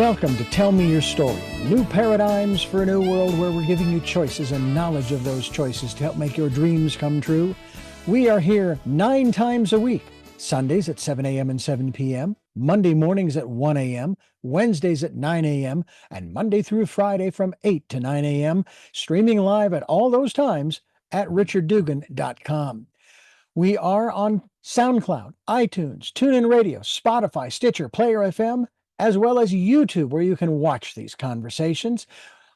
Welcome to Tell Me Your Story, new paradigms for a new world where we're giving you choices and knowledge of those choices to help make your dreams come true. We are here 9 times a week, Sundays at 7 a.m. and 7 p.m., Monday mornings at 1 a.m., Wednesdays at 9 a.m., and Monday through Friday from 8 to 9 a.m., streaming live at all those times at richarddugan.com. We are on SoundCloud, iTunes, TuneIn Radio, Spotify, Stitcher, Player FM, as well as YouTube, where you can watch these conversations.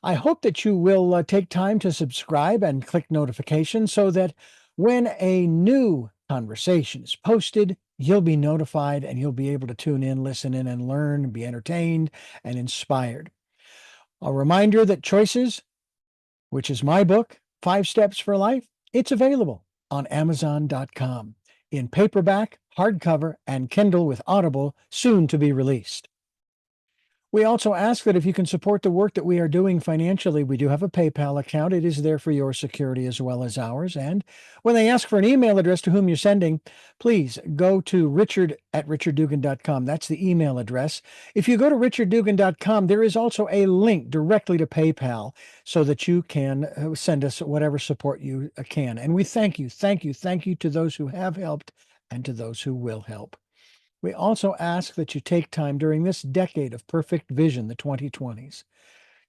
I hope that you will take time to subscribe and click notifications so that when a new conversation is posted, you'll be notified and you'll be able to tune in, listen in, and learn, be entertained and inspired. A reminder that Choices, which is my book, 5 Steps for Life, it's available on Amazon.com in paperback, hardcover, and Kindle with Audible, soon to be released. We also ask that if you can support the work that we are doing financially, we do have a PayPal account. It is there for your security as well as ours. And when they ask for an email address to whom you're sending, please go to richard@richarddugan.com. That's the email address. If you go to richarddugan.com, there is also a link directly to PayPal so that you can send us whatever support you can. And we thank you to those who have helped and to those who will help. We also ask that you take time during this decade of perfect vision, the 2020s,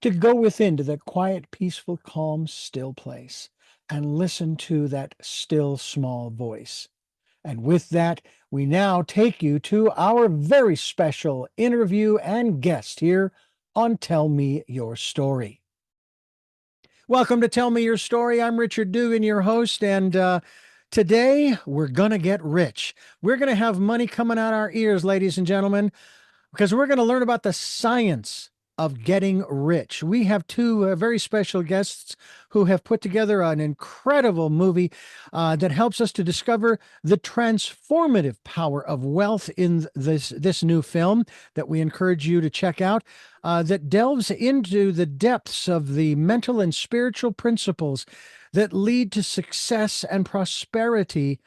to go within to that quiet, peaceful, calm, still place and listen to that still, small voice. And with that, we now take you to our very special interview and guest here on Tell Me Your Story. Welcome to Tell Me Your Story. I'm Richard Dugan, your host, and today, we're going to get rich. We're going to have money coming out our ears, ladies and gentlemen, because we're going to learn about the science of getting rich. We have 2 very special guests who have put together an incredible movie that helps us to discover the transformative power of wealth in this new film that we encourage you to check out, that delves into the depths of the mental and spiritual principles that lead to success and prosperity.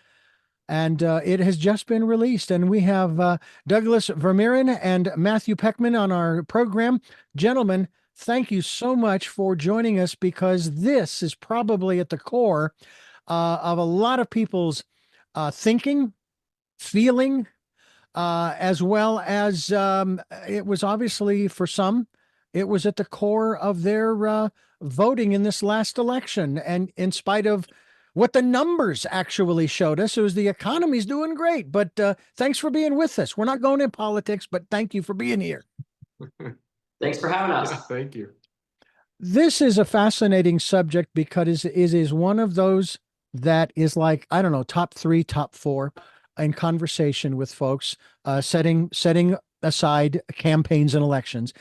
And it has just been released. And we have Douglas Vermeeren and Matthew Poechman on our program. Gentlemen, thank you so much for joining us, because this is probably at the core of a lot of people's thinking, feeling, as well as it was obviously for some, it was at the core of their voting in this last election. And in spite of what the numbers actually showed us, it was the economy's doing great. But thanks for being with us. We're not going in politics, but thank you for being here. Thanks for having us. Yeah, thank you. This is a fascinating subject because it is one of those that is like, I don't know, top 3, top 4 in conversation with folks, setting aside campaigns and elections.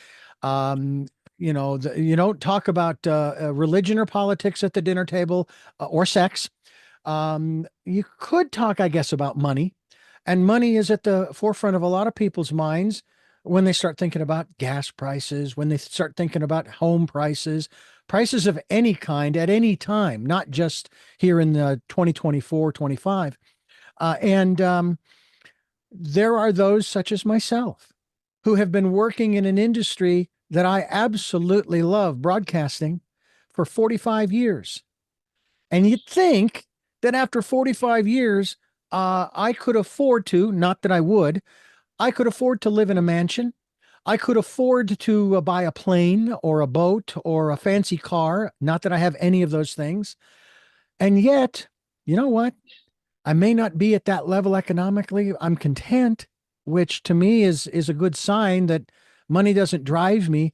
You don't talk about religion or politics at the dinner table, or sex. You could talk, I guess, about money, and money is at the forefront of a lot of people's minds when they start thinking about gas prices, when they start thinking about home prices of any kind at any time, not just here in the 2024, 25. And there are those such as myself who have been working in an industry that I absolutely love, broadcasting, for 45 years. And you'd think that after 45 years, I could afford to, not that I would, I could afford to live in a mansion. I could afford to buy a plane or a boat or a fancy car, not that I have any of those things. And yet, you know what? I may not be at that level economically. I'm content, which to me is a good sign that money doesn't drive me,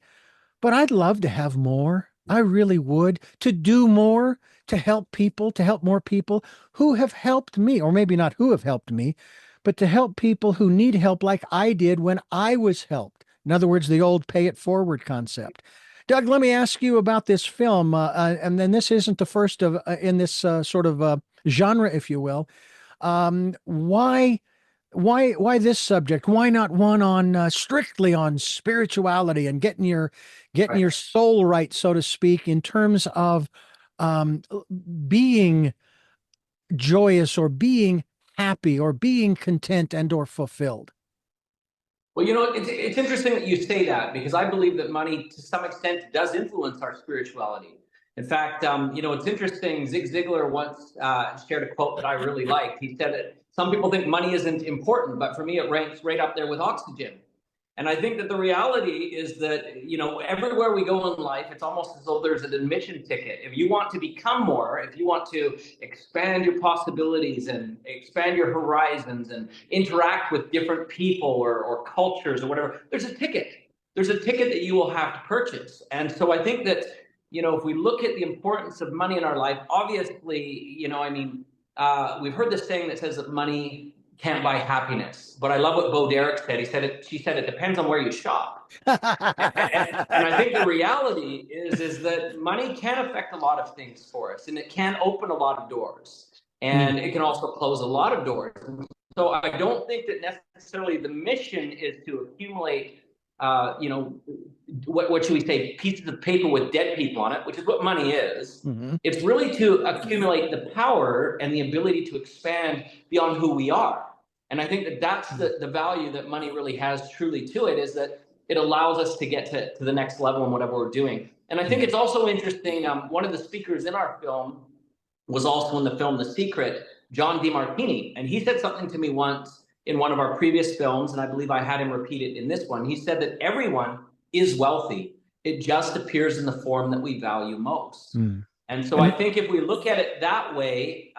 but I'd love to have more. I really would, to do more, to help people, to help more people who have helped me, or maybe not who have helped me, but to help people who need help like I did when I was helped. In other words, the old pay it forward concept. Doug, let me ask you about this film, and then this isn't the first of in this sort of genre, if you will. Why this subject? Why not one on strictly on spirituality and getting your soul right, so to speak, in terms of being joyous or being happy or being content and or fulfilled? Well, it's interesting that you say that because I believe that money, to some extent, does influence our spirituality. In fact, it's interesting. Zig Ziglar once shared a quote that I really liked. He said that some people think money isn't important, but for me, it ranks right up there with oxygen. And I think that the reality is that, everywhere we go in life, it's almost as though there's an admission ticket. If you want to become more, if you want to expand your possibilities and expand your horizons and interact with different people or cultures or whatever, there's a ticket. There's a ticket that you will have to purchase. And so I think that, if we look at the importance of money in our life, obviously, we've heard this saying that says that money can't buy happiness. But I love what Bo Derek said. She said it depends on where you shop. and I think the reality is that money can affect a lot of things for us, and it can open a lot of doors, and it can also close a lot of doors. So I don't think that necessarily the mission is to accumulate, what should we say, pieces of paper with dead people on it, which is what money is. It's really to accumulate the power and the ability to expand beyond who we are. And I think that that's the value that money really has truly to it, is that it allows us to get to the next level in whatever we're doing. And I think it's also interesting, one of the speakers in our film was also in the film The Secret, John Demartini. And he said something to me once in one of our previous films, and I believe I had him repeat it in this one. He said that everyone is wealthy. It just appears in the form that we value most. And so I think if we look at it that way,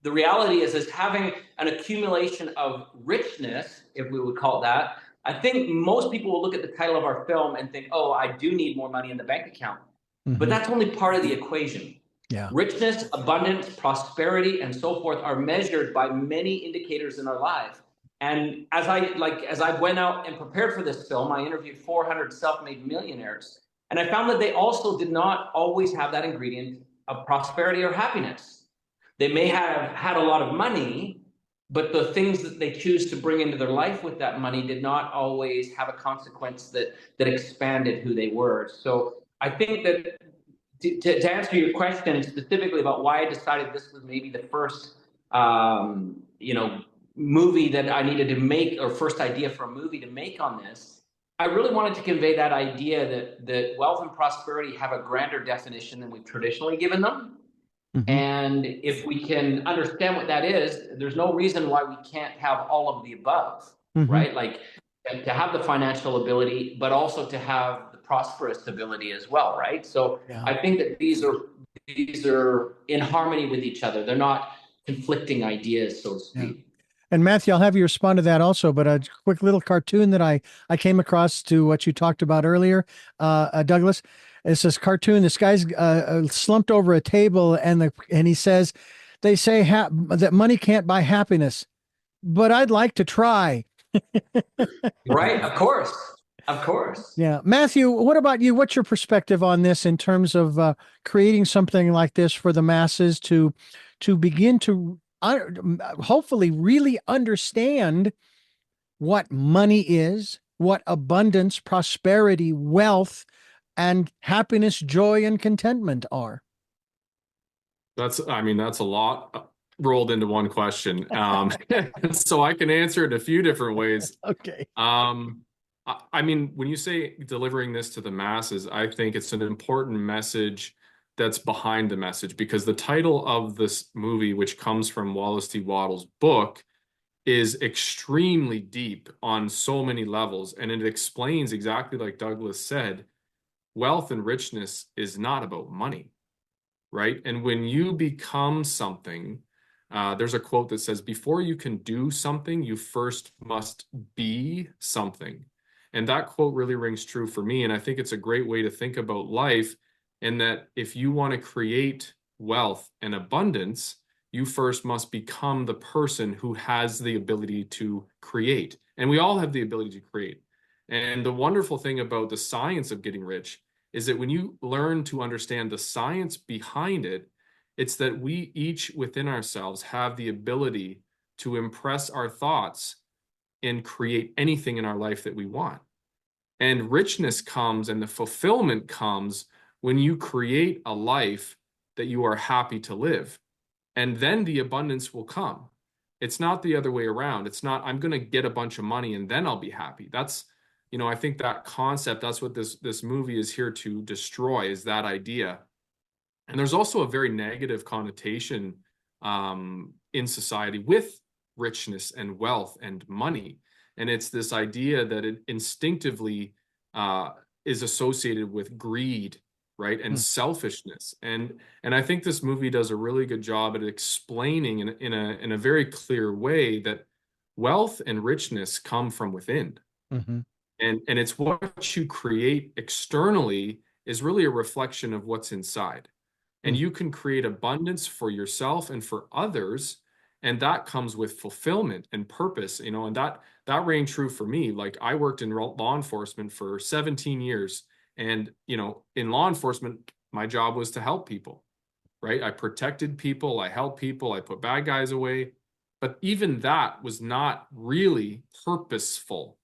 the reality is having an accumulation of richness, if we would call it that. I think most people will look at the title of our film and think, oh, I do need more money in the bank account. But that's only part of the equation. Yeah. Richness, abundance, prosperity, and so forth are measured by many indicators in our life. And as I went out and prepared for this film, I interviewed 400 self-made millionaires. And I found that they also did not always have that ingredient of prosperity or happiness. They may have had a lot of money, but the things that they choose to bring into their life with that money did not always have a consequence that expanded who they were. So I think that to answer your question specifically about why I decided this was maybe the first, movie that I needed to make, or first idea for a movie to make on this, I really wanted to convey that idea that wealth and prosperity have a grander definition than we've traditionally given them. And if we can understand what that is, there's no reason why we can't have all of the above, right? Like to have the financial ability, but also to have the prosperous ability as well, right? So I think that these are in harmony with each other. They're not conflicting ideas, so to speak. And Matthew, I'll have you respond to that also, but a quick little cartoon that I came across to what you talked about earlier, Douglas. It's this cartoon. This guy's slumped over a table, and he says, "They say that money can't buy happiness, but I'd like to try." Right? Of course. Yeah, Matthew, what about you? What's your perspective on this in terms of creating something like this for the masses to begin to hopefully really understand what money is, what abundance, prosperity, wealth, and happiness, joy, and contentment are? That's a lot rolled into one question. So I can answer it a few different ways. Okay. When you say delivering this to the masses, I think it's an important message that's behind the message, because the title of this movie, which comes from Wallace D. Wattles' book, is extremely deep on so many levels. And it explains exactly like Douglas said, wealth and richness is not about money, right? And when you become something, there's a quote that says, before you can do something, you first must be something. And that quote really rings true for me. And I think it's a great way to think about life, in that if you want to create wealth and abundance, you first must become the person who has the ability to create. And we all have the ability to create. And the wonderful thing about the science of getting rich is that when you learn to understand the science behind it, it's that we each within ourselves have the ability to impress our thoughts and create anything in our life that we want. And richness comes, and the fulfillment comes when you create a life that you are happy to live. And then the abundance will come. It's not the other way around. It's not, I'm going to get a bunch of money and then I'll be happy. That's, I think that concept, that's what this movie is here to destroy, is that idea. And there's also a very negative connotation in society with richness and wealth and money. And it's this idea that it instinctively is associated with greed, right? And selfishness. And I think this movie does a really good job at explaining in a very clear way that wealth and richness come from within. And it's what you create externally is really a reflection of what's inside. And you can create abundance for yourself and for others. And that comes with fulfillment and purpose, and that rang true for me. Like, I worked in law enforcement for 17 years. And, in law enforcement, my job was to help people, right? I protected people, I helped people, I put bad guys away. But even that was not really purposeful,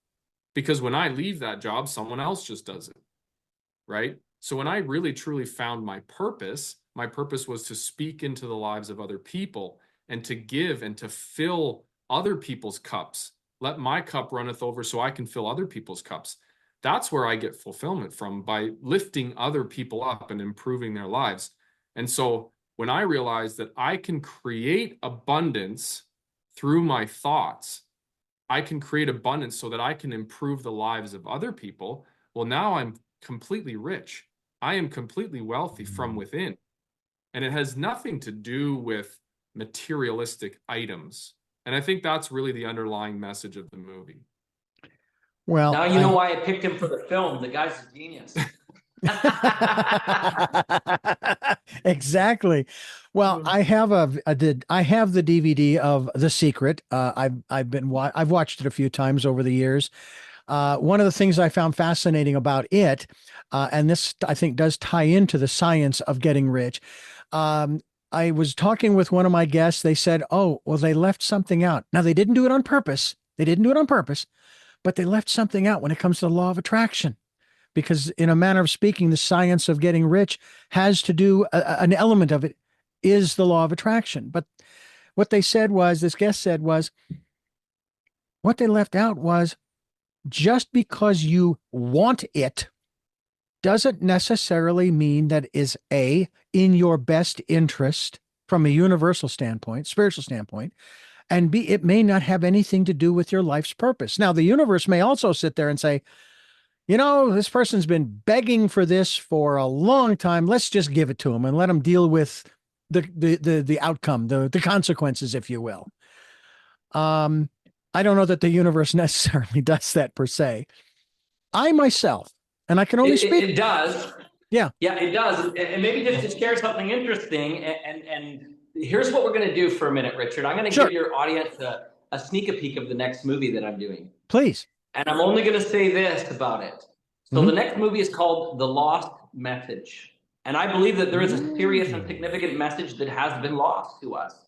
because when I leave that job, someone else just does it, right? So when I really truly found my purpose was to speak into the lives of other people and to give and to fill other people's cups. Let my cup runneth over so I can fill other people's cups. That's where I get fulfillment from, by lifting other people up and improving their lives. And so when I realized that I can create abundance through my thoughts, I can create abundance so that I can improve the lives of other people. Well, now I'm completely rich. I am completely wealthy from within. And it has nothing to do with materialistic items. And I think that's really the underlying message of the movie. Well, now you know why I picked him for the film. The guy's a genius. Exactly. Well, I have the DVD of The Secret. I've watched it a few times over the years. One of the things I found fascinating about it, and this I think does tie into the science of getting rich. I was talking with one of my guests. They said, "Oh, well, they left something out." Now, they didn't do it on purpose. But they left something out when it comes to the law of attraction. Because in a manner of speaking, the science of getting rich has to do, an element of it is the law of attraction. But what they said was, this guest said was, what they left out was, just because you want it doesn't necessarily mean that is A, in your best interest from a universal standpoint, spiritual standpoint, and B, it may not have anything to do with your life's purpose. Now, the universe may also sit there and say, this person's been begging for this for a long time. Let's just give it to him and let him deal with the outcome, the consequences, if you will. I don't know that the universe necessarily does that per se. I myself, and I can only speak. It does. Yeah. Yeah, it does. And maybe just to share something interesting, and here's what we're going to do for a minute, Richard. I'm going to give your audience a sneak peek of the next movie that I'm doing. Please. And I'm only going to say this about it. So the next movie is called The Lost Message. And I believe that there is a serious and significant message that has been lost to us.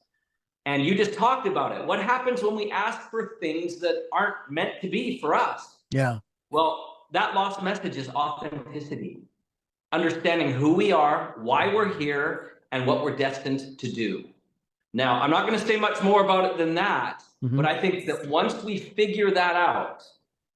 And you just talked about it. What happens when we ask for things that aren't meant to be for us? Yeah. Well, that lost message is authenticity. Understanding who we are, why we're here, and what we're destined to do. Now, I'm not going to say much more about it than that, but I think that once we figure that out,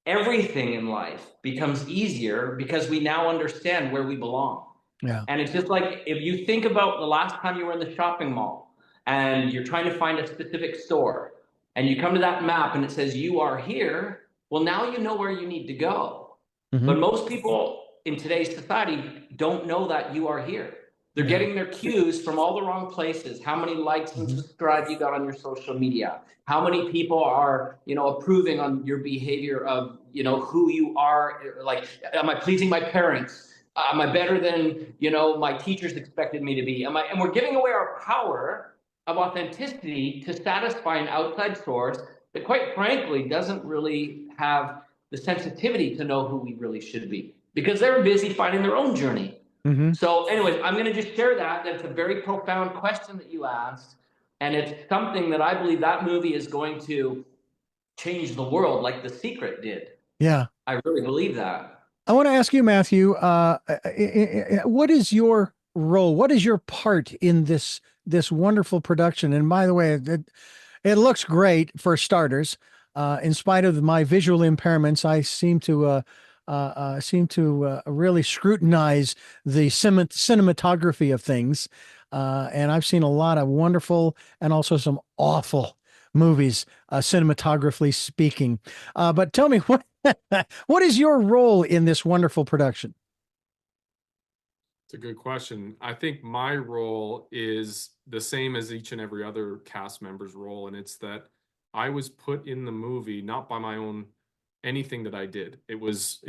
everything in life becomes easier because we now understand where we belong. Yeah. And it's just like, if you think about the last time you were in the shopping mall and you're trying to find a specific store and you come to that map and it says you are here, well, now you know where you need to go. But most people in today's society don't know that you are here. They're getting their cues from all the wrong places. How many likes and subscribe you got on your social media? How many people are, approving on your behavior of, who you are? Like, am I pleasing my parents? Am I better than, my teachers expected me to be? And we're giving away our power of authenticity to satisfy an outside source that, quite frankly, doesn't really have the sensitivity to know who we really should be, because they're busy finding their own journey. So anyways, I'm going to just share that. That's a very profound question that you asked. And it's something that I believe that movie is going to change the world like The Secret did. Yeah. I really believe that. I want to ask you, Matthew, what is your role? What is your part in this wonderful production? And by the way, It looks great for starters. In spite of my visual impairments, I seem to really scrutinize the cinematography of things. And I've seen a lot of wonderful and also some awful movies, cinematographically speaking. But tell me, what is your role in this wonderful production? It's a good question. I think my role is the same as each and every other cast member's role, and it's that I was put in the movie not by my own anything that I did. It was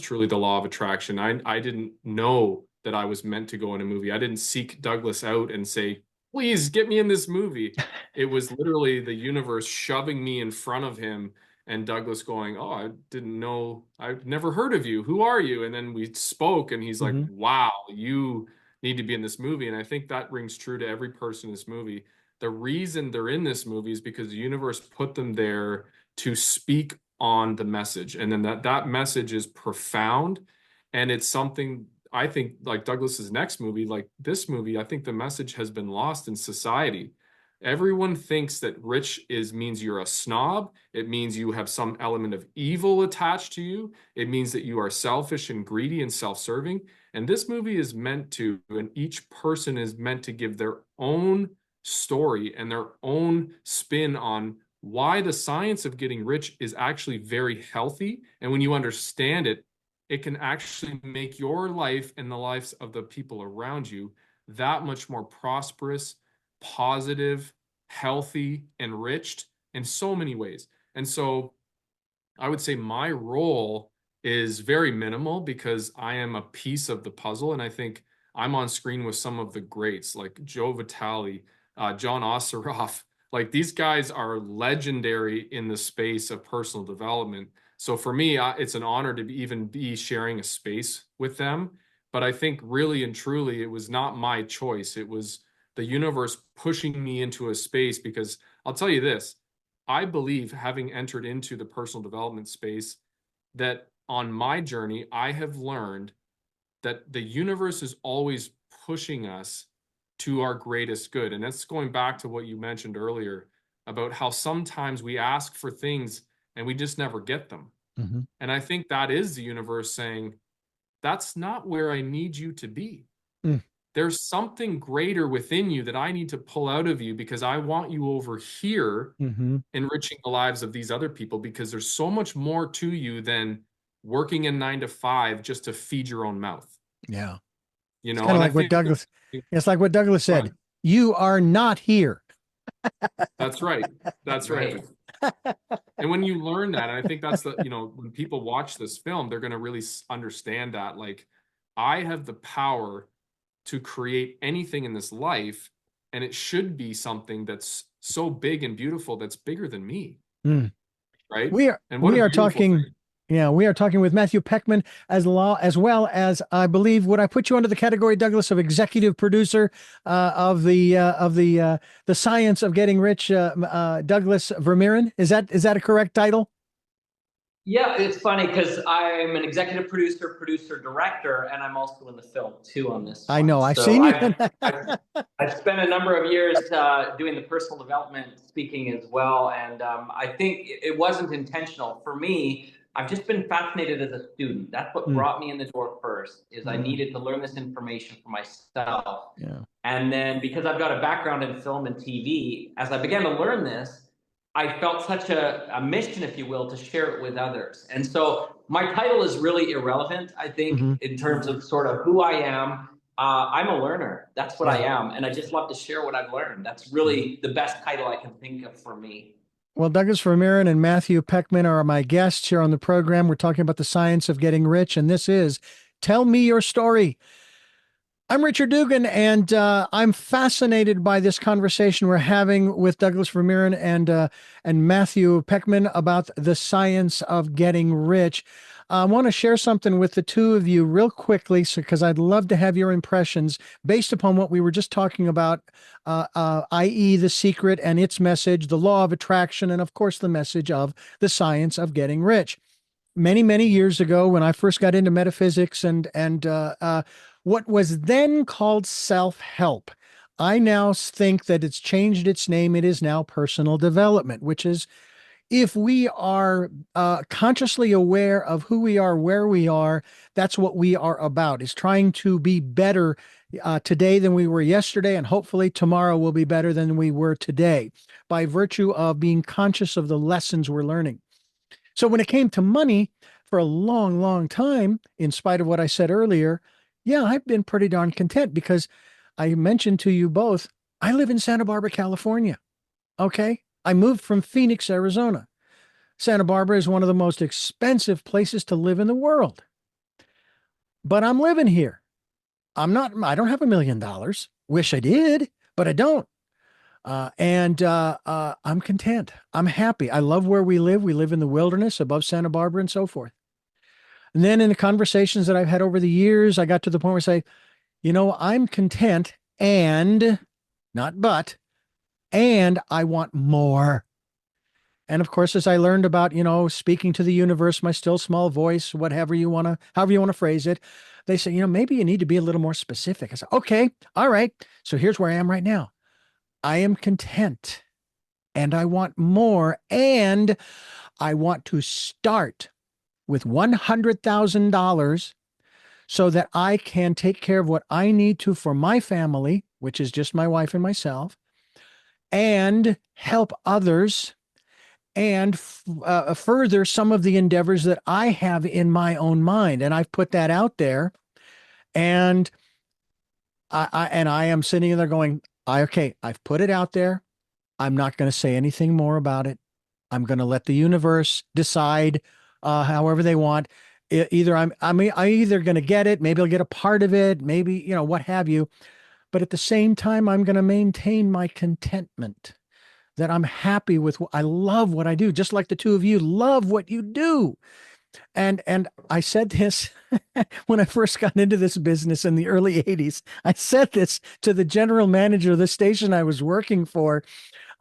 truly the law of attraction. I didn't know that I was meant to go in a movie. I didn't seek Douglas out and say, "Please get me in this movie." It was literally the universe shoving me in front of him and Douglas going, "Oh, I didn't know. I've never heard of you. Who are you?" And then we spoke, and he's like, Hmm. "Wow, you need to be in this movie." And I think that rings true to every person in this movie. The reason they're in this movie is because the universe put them there to speak on the message. And then that message is profound. And it's something I think like Douglas's next movie, like this movie, I think the message has been lost in society. Everyone thinks that rich is means you're a snob. It means you have some element of evil attached to you. It means that you are selfish and greedy and self-serving. And this movie is meant to, and each person is meant to give their own story and their own spin on why the science of getting rich is actually very healthy. And when you understand it, it can actually make your life and the lives of the people around you that much more prosperous, positive, healthy, enriched in so many ways. And so I would say my role is very minimal because I am a piece of the puzzle. And I think I'm on screen with some of the greats like Joe Vitale, John Assaraf. Like these guys are legendary in the space of personal development. So for me, it's an honor to even be sharing a space with them. But I think really and truly, it was not my choice. It was the universe pushing me into a space because I'll tell you this, I believe having entered into the personal development space that on my journey, I have learned that the universe is always pushing us to our greatest good. And that's going back to what you mentioned earlier about how sometimes we ask for things and we just never get them. Hmm. And I think that is the universe saying, that's not where I need you to be. Mm. There's something greater within you that I need to pull out of you because I want you over here Hmm. enriching the lives of these other people because there's so much more to you than working in 9 to 5 just to feed your own mouth, Yeah. you It's know? kind of And I like what think Douglas, it's like what Douglas said. You are not here. that's right. That's right. Right. And when you learn that, and I think that's when people watch this film, they're going to really understand that like I have the power to create anything in this life, and it should be something that's so big and beautiful that's bigger than me, Mm. right? We are And what we a are beautiful talking, thing. yeah, we are talking with Matthew Poechman as well as I believe would I put you under the category, Douglas, of executive producer of the science of getting rich, Douglas Vermeeren. Is that a correct title? Yeah, it's funny because I'm an executive producer, producer, director, and I'm also in the film too on this I one. know. I've So seen you in I've spent a number of years doing the personal development speaking as well, and I think it wasn't intentional for me. I've just been fascinated as a student. That's what Mm, brought me in the door first. Is I mm, needed to learn this information for myself, yeah. and then because I've got a background in film and TV, as I began to learn this, I felt such a mission, if you will, to share it with others. And so my title is really irrelevant, I think, Hmm. in terms of sort of who I am. I'm a learner. That's what I Yeah. am. And I just love to share what I've learned. That's Yeah. really the best title I can think of for me. Well, Douglas Vermeeren and Matthew Poechman are my guests here on the program. We're talking about the science of getting rich, and this is Tell Me Your Story. I'm Richard Dugan, and I'm fascinated by this conversation we're having with Douglas Vermeeren and Matthew Poechman about the science of getting rich. I want to share something with the two of you real quickly, because I'd love to have your impressions based upon what we were just talking about, i.e., The Secret and its message, the law of attraction, and of course, the message of the science of getting rich. Many years ago, when I first got into metaphysics and what was then called self-help, I now think that it's changed its name. It is now personal development, which is if we are consciously aware of who we are, where we are, that's what we are about, is trying to be better today than we were yesterday. And hopefully tomorrow will be better than we were today by virtue of being conscious of the lessons we're learning. So when it came to money, for a long, long time, in spite of what I said earlier, yeah, I've been pretty darn content because I mentioned to you both, I live in Santa Barbara, California. Okay. I moved from Phoenix, Arizona. Santa Barbara is one of the most expensive places to live in the world. But I'm living here. I don't have $1 million. Wish I did, but I don't. I'm content. I'm happy. I love where we live. We live in the wilderness above Santa Barbara and so forth. And then in the conversations that I've had over the years, I got to the point where I say, I'm content and not but, and I want more. And of course, as I learned about, speaking to the universe, my still small voice, however you want to phrase it, they say, maybe you need to be a little more specific. I said, okay, all right. So here's where I am right now. I am content and I want more. And I want to start with $100,000 so that I can take care of what I need to for my family, which is just my wife and myself, and help others and further some of the endeavors that I have in my own mind. And I've put that out there. And I am sitting there going, okay, I've put it out there. I'm not going to say anything more about it. I'm going to let the universe decide however they want. Either I'm either going to get it, maybe I'll get a part of it, maybe, what have you. But at the same time, I'm going to maintain my contentment that I'm happy with. I love what I do, just like the two of you love what you do. And I said this when I first got into this business in the early 80s. I said this to the general manager of the station I was working for.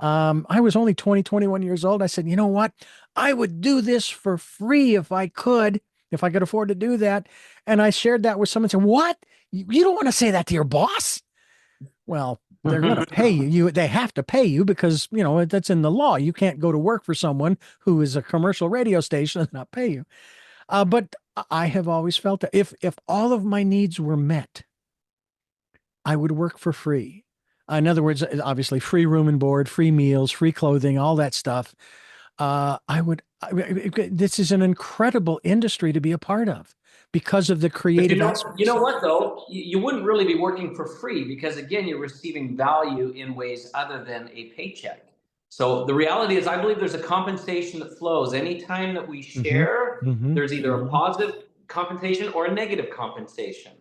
I was only 21 years old. I said, you know what? I would do this for free if I could afford to do that. And I shared that with someone and said, what? You don't want to say that to your boss? Well, they're going to pay you. They have to pay you because, that's in the law. You can't go to work for someone who is a commercial radio station and not pay you. But I have always felt that if all of my needs were met, I would work for free. In other words, obviously free room and board, free meals, free clothing, all that stuff. This is an incredible industry to be a part of because of the creative aspects. You know what, though? You wouldn't really be working for free because, again, you're receiving value in ways other than a paycheck. So the reality is I believe there's a compensation that flows. Anytime that we share, there's either a positive compensation or a negative compensation.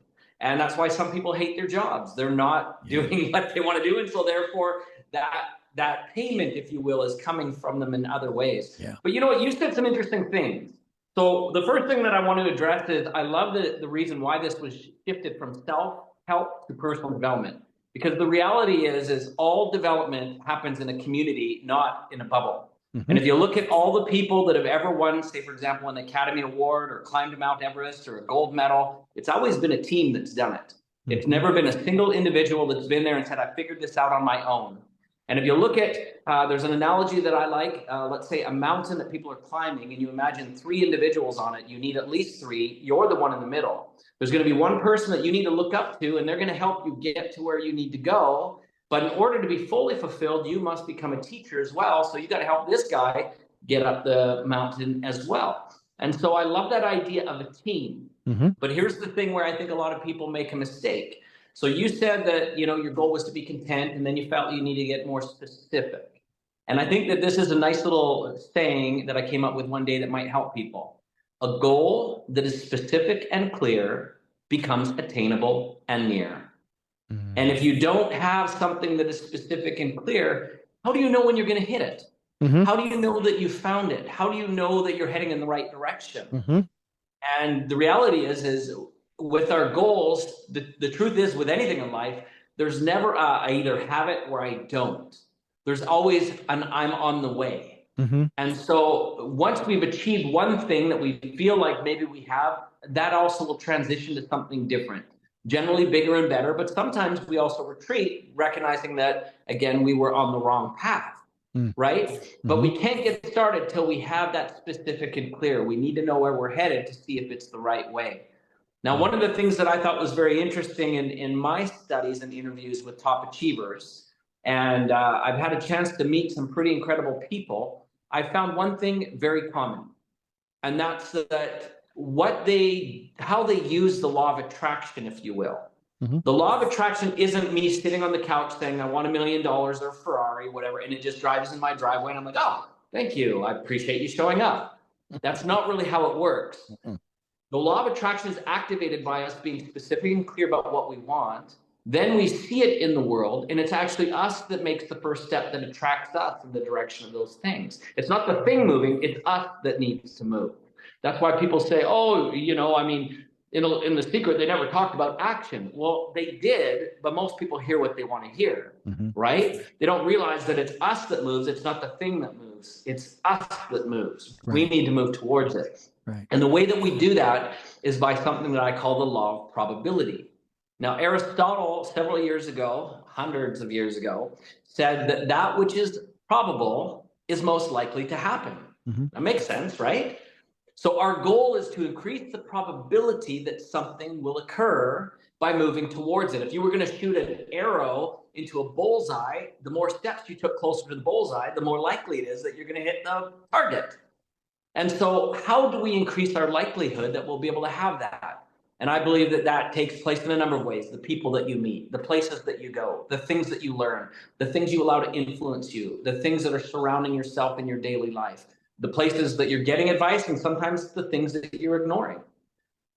And that's why some people hate their jobs. They're not doing what they want to do. And so therefore that payment, if you will, is coming from them in other ways. Yeah. But you know what? You said some interesting things. So the first thing that I want to address is I love the reason why this was shifted from self-help to personal development. Because the reality is all development happens in a community, not in a bubble. And if you look at all the people that have ever won, say, for example, an Academy Award or climbed Mount Everest or a gold medal, it's always been a team that's done it. It's never been a single individual that's been there and said, I figured this out on my own. And if you look at, there's an analogy that I like, let's say a mountain that people are climbing and you imagine 3 individuals on it, you need at least 3, you're the one in the middle. There's going to be one person that you need to look up to and they're going to help you get to where you need to go. But in order to be fully fulfilled, you must become a teacher as well. So you got to help this guy get up the mountain as well. And so I love that idea of a team. But here's the thing where I think a lot of people make a mistake. So you said that, your goal was to be content and then you felt you need to get more specific. And I think that this is a nice little saying that I came up with one day that might help people. A goal that is specific and clear becomes attainable and near. And if you don't have something that is specific and clear, how do you know when you're going to hit it? How do you know that you found it? How do you know that you're heading in the right direction? And the reality is with our goals, the truth is with anything in life, there's never I either have it or I don't. There's always an I'm on the way. And so once we've achieved one thing that we feel like maybe we have, that also will transition to something different. generally bigger and better, but sometimes we also retreat, recognizing that, again, we were on the wrong path, right? But we can't get started till we have that specific and clear. We need to know where we're headed to see if it's the right way. Now, one of the things that I thought was very interesting in my studies and interviews with top achievers, and I've had a chance to meet some pretty incredible people, I found one thing very common, and that's that how they use the law of attraction, if you will. The law of attraction isn't me sitting on the couch saying, I want $1 million or a Ferrari, whatever, and it just drives in my driveway, and I'm like, oh, thank you. I appreciate you showing up. That's not really how it works. The law of attraction is activated by us being specific and clear about what we want. Then we see it in the world, and it's actually us that makes the first step that attracts us in the direction of those things. It's not the thing moving, it's us that needs to move. That's why people say, oh, I mean, in The Secret, they never talked about action. Well, they did, but most people hear what they want to hear, right? They don't realize that it's us that moves. It's not the thing that moves. It's us that moves. Right. We need to move towards it. Right. And the way that we do that is by something that I call the law of probability. Now, Aristotle, several years ago, hundreds of years ago, said that that which is probable is most likely to happen. That makes sense, right? So our goal is to increase the probability that something will occur by moving towards it. If you were going to shoot an arrow into a bullseye, the more steps you took closer to the bullseye, the more likely it is that you're going to hit the target. And so how do we increase our likelihood that we'll be able to have that? And I believe that that takes place in a number of ways. The people that you meet, the places that you go, the things that you learn, the things you allow to influence you, the things that are surrounding yourself in your daily life, the places that you're getting advice, and sometimes the things that you're ignoring.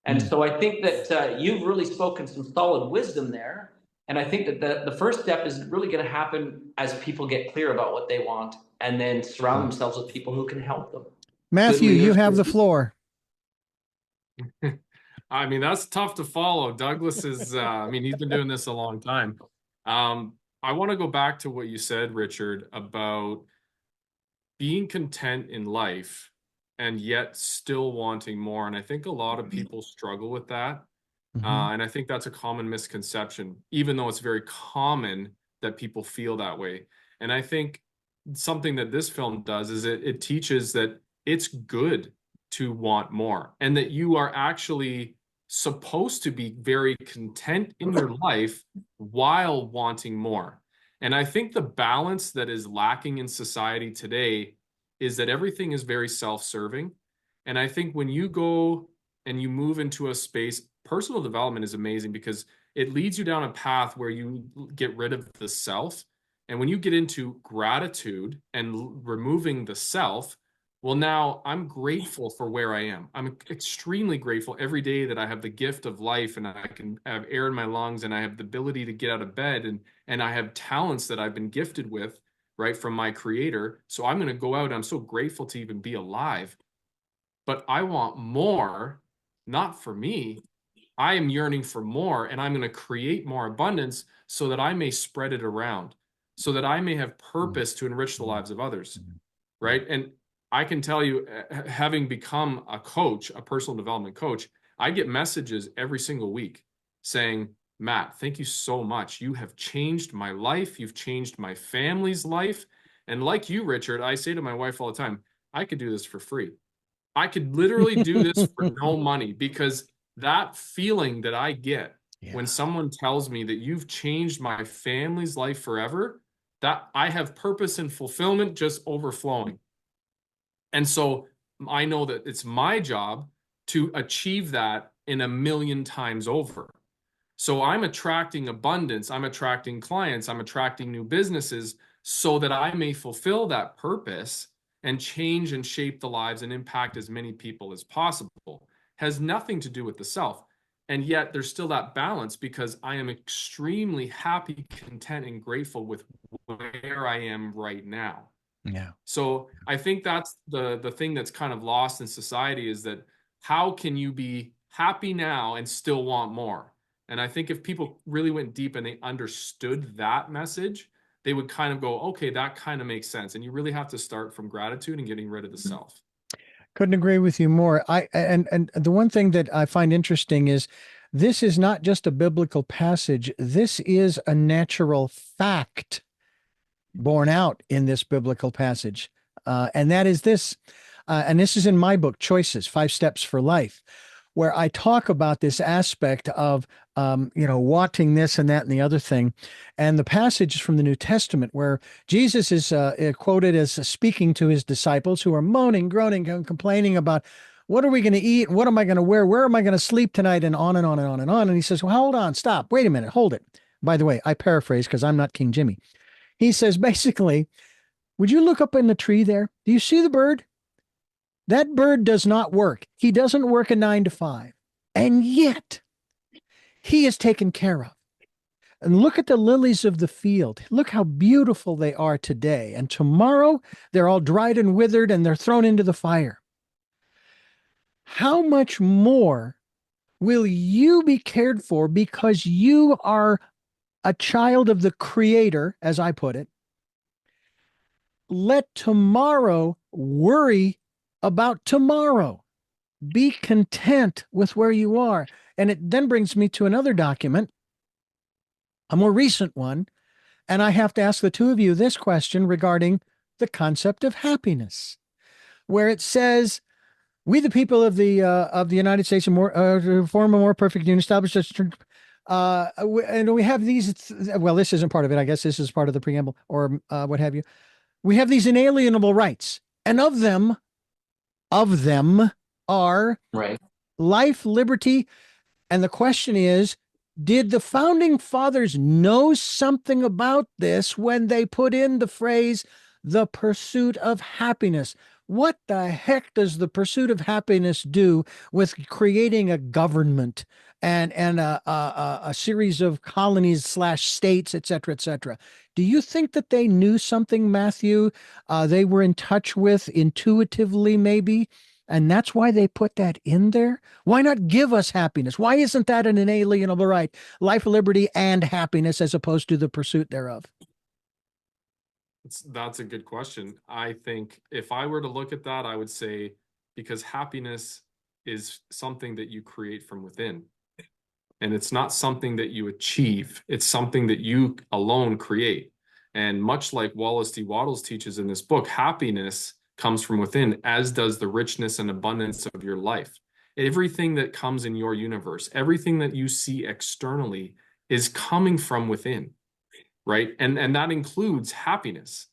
And so I think that you've really spoken some solid wisdom there. And I think that the first step is really going to happen as people get clear about what they want and then surround themselves with people who can help them. Matthew, you have the floor. I mean, that's tough to follow. Douglas is, he's been doing this a long time. I want to go back to what you said, Richard, about being content in life and yet still wanting more. And I think a lot of people struggle with that. And I think that's a common misconception, even though it's very common that people feel that way. And I think something that this film does is it teaches that it's good to want more and that you are actually supposed to be very content in your life while wanting more. And I think the balance that is lacking in society today is that everything is very self-serving. And I think when you go and you move into a space, personal development is amazing because it leads you down a path where you get rid of the self. And when you get into gratitude and removing the self, well, now I'm grateful for where I am. I'm extremely grateful every day that I have the gift of life and I can have air in my lungs and I have the ability to get out of bed and I have talents that I've been gifted with, right, from my creator. So I'm going to go out and I'm so grateful to even be alive. But I want more, not for me. I am yearning for more and I'm going to create more abundance so that I may spread it around, so that I may have purpose to enrich the lives of others, right? And I can tell you, having become a coach, a personal development coach, I get messages every single week saying, Matt, thank you so much. You have changed my life. You've changed my family's life. And like you, Richard, I say to my wife all the time, I could do this for free. I could literally do this for no money, because that feeling that I get when someone tells me that you've changed my family's life forever, that I have purpose and fulfillment just overflowing. And so I know that it's my job to achieve that in 1,000,000 times over. So I'm attracting abundance, I'm attracting clients, I'm attracting new businesses so that I may fulfill that purpose and change and shape the lives and impact as many people as possible. Has nothing to do with the self. And yet there's still that balance because I am extremely happy, content, and grateful with where I am right now. Yeah. So I think that's the thing that's kind of lost in society, is that how can you be happy now and still want more? And I think if people really went deep and they understood that message, they would kind of go, okay, that kind of makes sense. And you really have to start from gratitude and getting rid of the self. Couldn't agree with you more. And the one thing that I find interesting is This is not just a biblical passage. This is a natural fact borne out in this biblical passage. And that is this, and this is in my book, Choices, 5 Steps for Life, where I talk about this aspect of, wanting this and that and the other thing. And the passage is from the New Testament where Jesus is quoted as speaking to his disciples who are moaning, groaning, and complaining about, what are we going to eat? What am I going to wear? Where am I going to sleep tonight? And on and on and on and on. And he says, well, hold on, stop, wait a minute, hold it. By the way, I paraphrase because I'm not King Jimmy. He says, basically, would you look up in the tree there? Do you see the bird? That bird does not work. He doesn't work a 9 to 5. And yet he is taken care of. And look at the lilies of the field. Look how beautiful they are today. And tomorrow they're all dried and withered and they're thrown into the fire. How much more will you be cared for because you are a child of the Creator, as I put it? Let tomorrow worry about tomorrow. Be content with where you are. And it then brings me to another document, a more recent one. And I have to ask the two of you this question regarding the concept of happiness, where it says, we, the people of the United States, form a more perfect union, establish and we have these. Well, this isn't part of it. I guess this is part of the preamble or what have you. We have these inalienable rights, and of them are Right. life, liberty, and the question is, did the founding fathers know something about this when they put in the phrase, the pursuit of happiness? What the heck does the pursuit of happiness do with creating a government and a series of colonies / states, et cetera, et cetera? Do you think that they knew something, Matthew, they were in touch with intuitively maybe? And that's why they put that in there? Why not give us happiness? Why isn't that an inalienable right? Life, liberty, and happiness as opposed to the pursuit thereof? That's a good question. I think if I were to look at that, I would say because happiness is something that you create from within. And it's not something that you achieve. It's something that you alone create. And much like Wallace D. Wattles teaches in this book, happiness comes from within, as does the richness and abundance of your life. Everything that comes in your universe, everything that you see externally is coming from within. Right. And that includes happiness.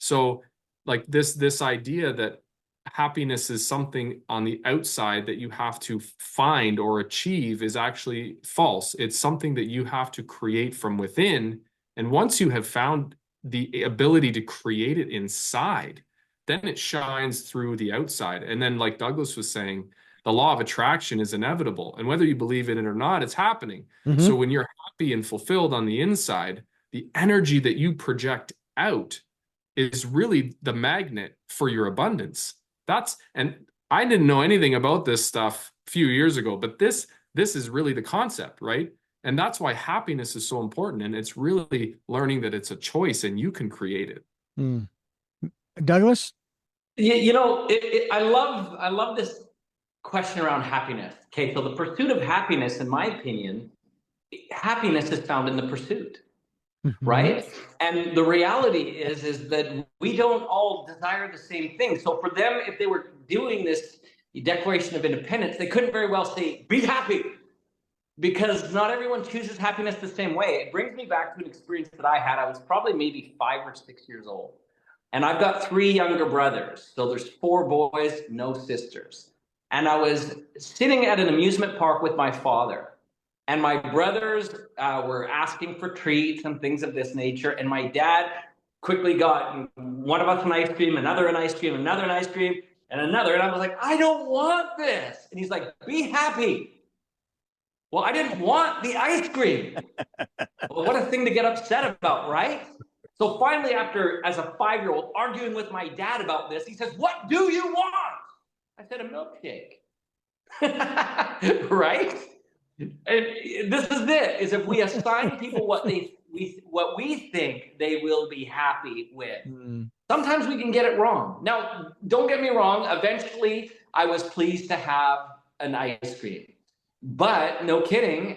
So like this idea that happiness is something on the outside that you have to find or achieve is actually false. It's something that you have to create from within. And once you have found the ability to create it inside, then it shines through the outside. And then, like Douglas was saying, the law of attraction is inevitable. And whether you believe in it or not, it's happening. Mm-hmm. So when you're happy and fulfilled on the inside, the energy that you project out is really the magnet for your abundance. And I didn't know anything about this stuff a few years ago, but this is really the concept, right? And that's why happiness is so important. And it's really learning that it's a choice and you can create it. Mm. Douglas? I love this question around happiness. Okay, so the pursuit of happiness, in my opinion, happiness is found in the pursuit. Mm-hmm. Right? And the reality is that we don't all desire the same thing. So for them, if they were doing this Declaration of Independence, they couldn't very well say, be happy, because not everyone chooses happiness the same way. It brings me back to an experience that I had. I was probably maybe 5 or 6 years old. And I've got 3 younger brothers. So there's 4 boys, no sisters. And I was sitting at an amusement park with my father. And my brothers were asking for treats and things of this nature. And my dad quickly got one of us an ice cream, another an ice cream, another an ice cream, and another. And I was like, I don't want this. And he's like, be happy. Well, I didn't want the ice cream. Well, what a thing to get upset about, right? So finally, after, as a 5-year-old, arguing with my dad about this, he says, what do you want? I said, a milkshake. Right? And this is it, is if we assign people what we think they will be happy with, sometimes we can get it wrong. Now, don't get me wrong. Eventually, I was pleased to have an ice cream. But no kidding,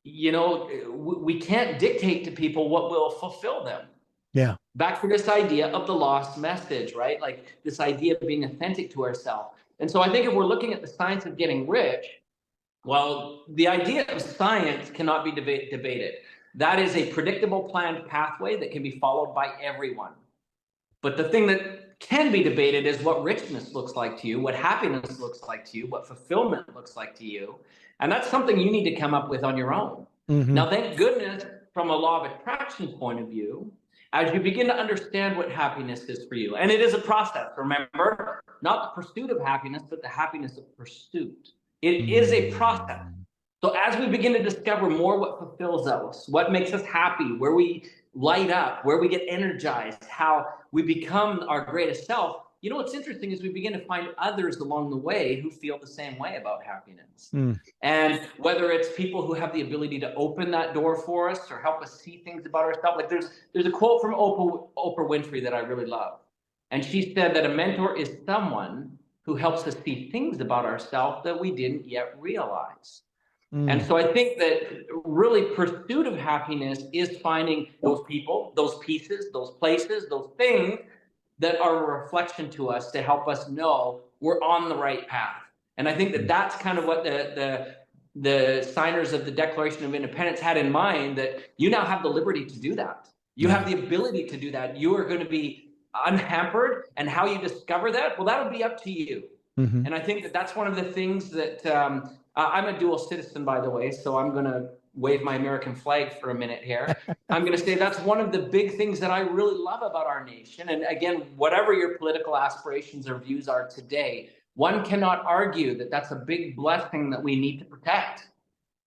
you know, we can't dictate to people what will fulfill them. Yeah. Back to this idea of the lost message, right? Like this idea of being authentic to ourselves. And so I think if we're looking at the science of getting rich, well, the idea of science cannot be debated. That is a predictable, planned pathway that can be followed by everyone. But the thing that can be debated is what richness looks like to you, what happiness looks like to you, what fulfillment looks like to you. And that's something you need to come up with on your own. Now, thank goodness, from a law of attraction point of view, as you begin to understand what happiness is for you, and it is a process, remember, not the pursuit of happiness, but the happiness of pursuit. It is a process. So as we begin to discover more what fulfills us, what makes us happy, where we light up, where we get energized, how we become our greatest self, you know, what's interesting is we begin to find others along the way who feel the same way about happiness. And whether it's people who have the ability to open that door for us or help us see things about ourselves, like there's a quote from Oprah Winfrey that I really love. And she said that a mentor is someone who helps us see things about ourselves that we didn't yet realize. And so I think that really pursuit of happiness is finding those people, those pieces, those places, those things that are a reflection to us to help us know we're on the right path. And I think that that's kind of what the signers of the Declaration of Independence had in mind, that you now have the liberty to do that. You have the ability to do that. You are going to be unhampered, and how you discover that, well, that'll be up to you. And I think that that's one of the things that I'm a dual citizen, by the way, so I'm going to wave my American flag for a minute here. I'm going to say that's one of the big things that I really love about our nation. And again, whatever your political aspirations or views are today, one cannot argue that that's a big blessing that we need to protect.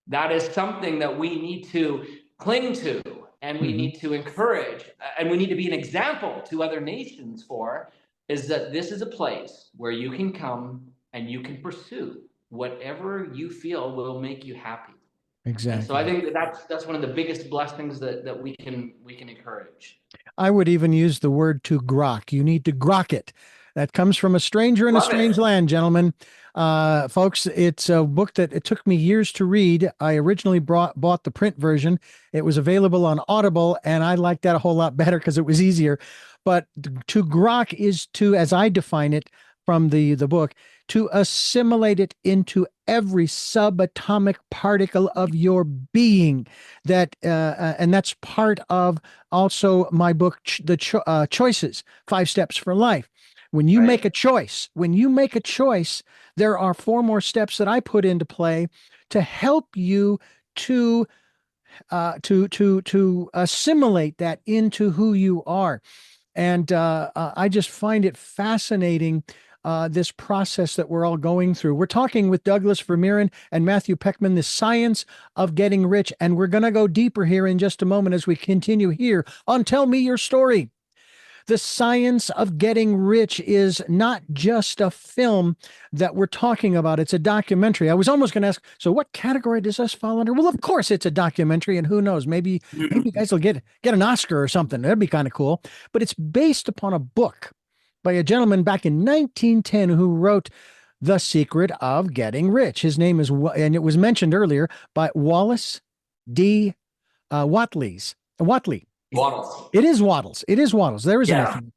That is something that we need to cling to, and we need to encourage, and we need to be an example to other nations for, is that this is a place where you can come and you can pursue whatever you feel will make you happy. Exactly. And so I think that that's one of the biggest blessings that we can encourage. I would even use the word to grok. You need to grok it. That comes from a stranger in a strange land, gentlemen. Folks, it's a book that it took me years to read. I originally bought the print version. It was available on Audible, and I liked that a whole lot better because it was easier. But to grok is to, as I define it from the book, to assimilate it into every subatomic particle of your being. That and that's part of also my book, Choices, 5 Steps for Life. When you make a choice, there are 4 more steps that I put into play to help you to assimilate that into who you are. And I just find it fascinating, this process that we're all going through. We're talking with Douglas Vermeeren and Matthew Poechman, The Science of Getting Rich. And we're going to go deeper here in just a moment as we continue here on Tell Me Your Story. The Science of Getting Rich is not just a film that we're talking about. It's a documentary. I was almost going to ask, so what category does this fall under? Well, of course it's a documentary, and who knows, maybe you guys will get an Oscar or something. That'd be kind of cool. But it's based upon a book by a gentleman back in 1910 who wrote The Secret of Getting Rich. His name is, and it was mentioned earlier, by Wallace D. Wattles. It is Wattles. There is nothing.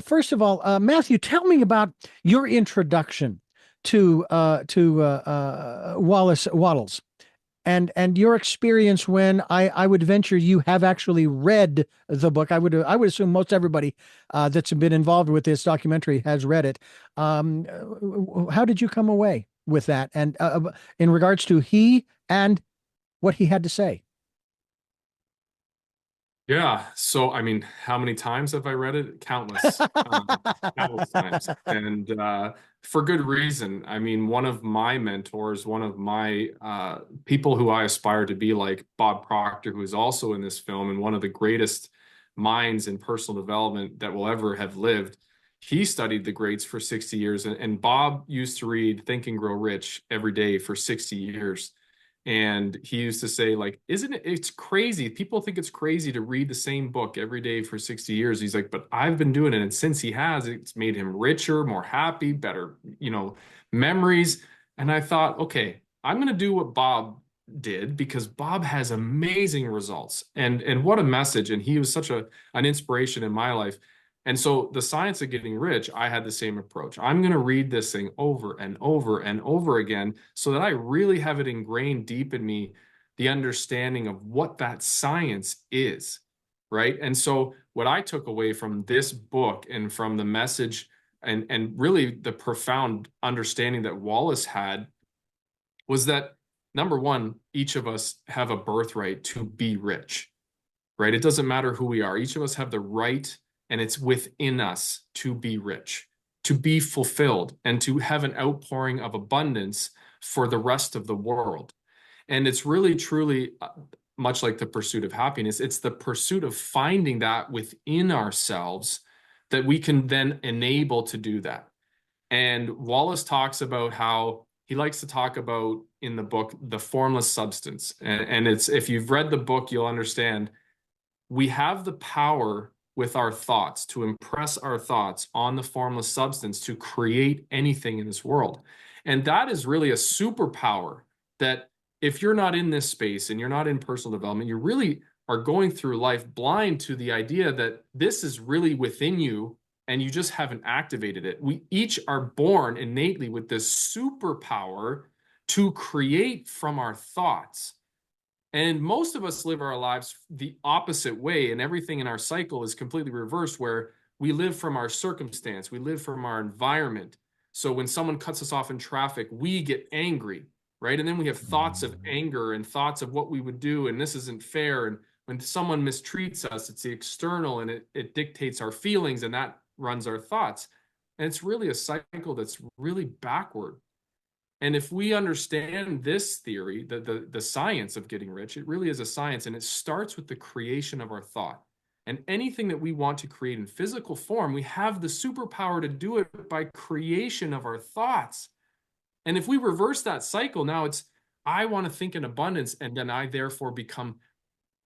First of all, Matthew, tell me about your introduction to Wattles, and your experience when I would venture you have actually read the book. I would assume most everybody that's been involved with this documentary has read it. How did you come away with that, and in regards to he and what he had to say? Yeah. So, I mean, how many times have I read it? Countless, countless times. And for good reason. I mean, one of my mentors, one of my people who I aspire to be like, Bob Proctor, who is also in this film and one of the greatest minds in personal development that will ever have lived, he studied the greats for 60 years. And Bob used to read Think and Grow Rich every day for 60 years. And he used to say, like, it's crazy. People think it's crazy to read the same book every day for 60 years. He's like, but I've been doing it. And since he has, it's made him richer, more happy, better, memories. And I thought, okay, I'm going to do what Bob did, because Bob has amazing results, and what a message. And he was such an inspiration in my life. And so The Science of Getting Rich, I had the same approach. I'm going to read this thing over and over and over again so that I really have it ingrained deep in me, the understanding of what that science is, right? And so what I took away from this book and from the message and really the profound understanding that Wallace had was that, number one, each of us have a birthright to be rich, right? It doesn't matter who we are. Each of us have the right, and it's within us to be rich, to be fulfilled, and to have an outpouring of abundance for the rest of the world. And it's really, truly, much like the pursuit of happiness, it's the pursuit of finding that within ourselves that we can then enable to do that. And Wallace talks about how he likes to talk about in the book the formless substance. And it's, if you've read the book, you'll understand we have the power with our thoughts to impress our thoughts on the formless substance to create anything in this world. And that is really a superpower that if you're not in this space and you're not in personal development, you really are going through life blind to the idea that this is really within you and you just haven't activated it. We each are born innately with this superpower to create from our thoughts. And most of us live our lives the opposite way, and everything in our cycle is completely reversed, where we live from our circumstance, we live from our environment. So when someone cuts us off in traffic, we get angry, right? And then we have thoughts of anger and thoughts of what we would do, and this isn't fair. And when someone mistreats us, it's the external, and it dictates our feelings, and that runs our thoughts. And it's really a cycle that's really backward. And if we understand this theory, the science of getting rich, it really is a science, and it starts with the creation of our thought. And anything that we want to create in physical form, we have the superpower to do it by creation of our thoughts. And if we reverse that cycle, now it's, I want to think in abundance, and then I therefore become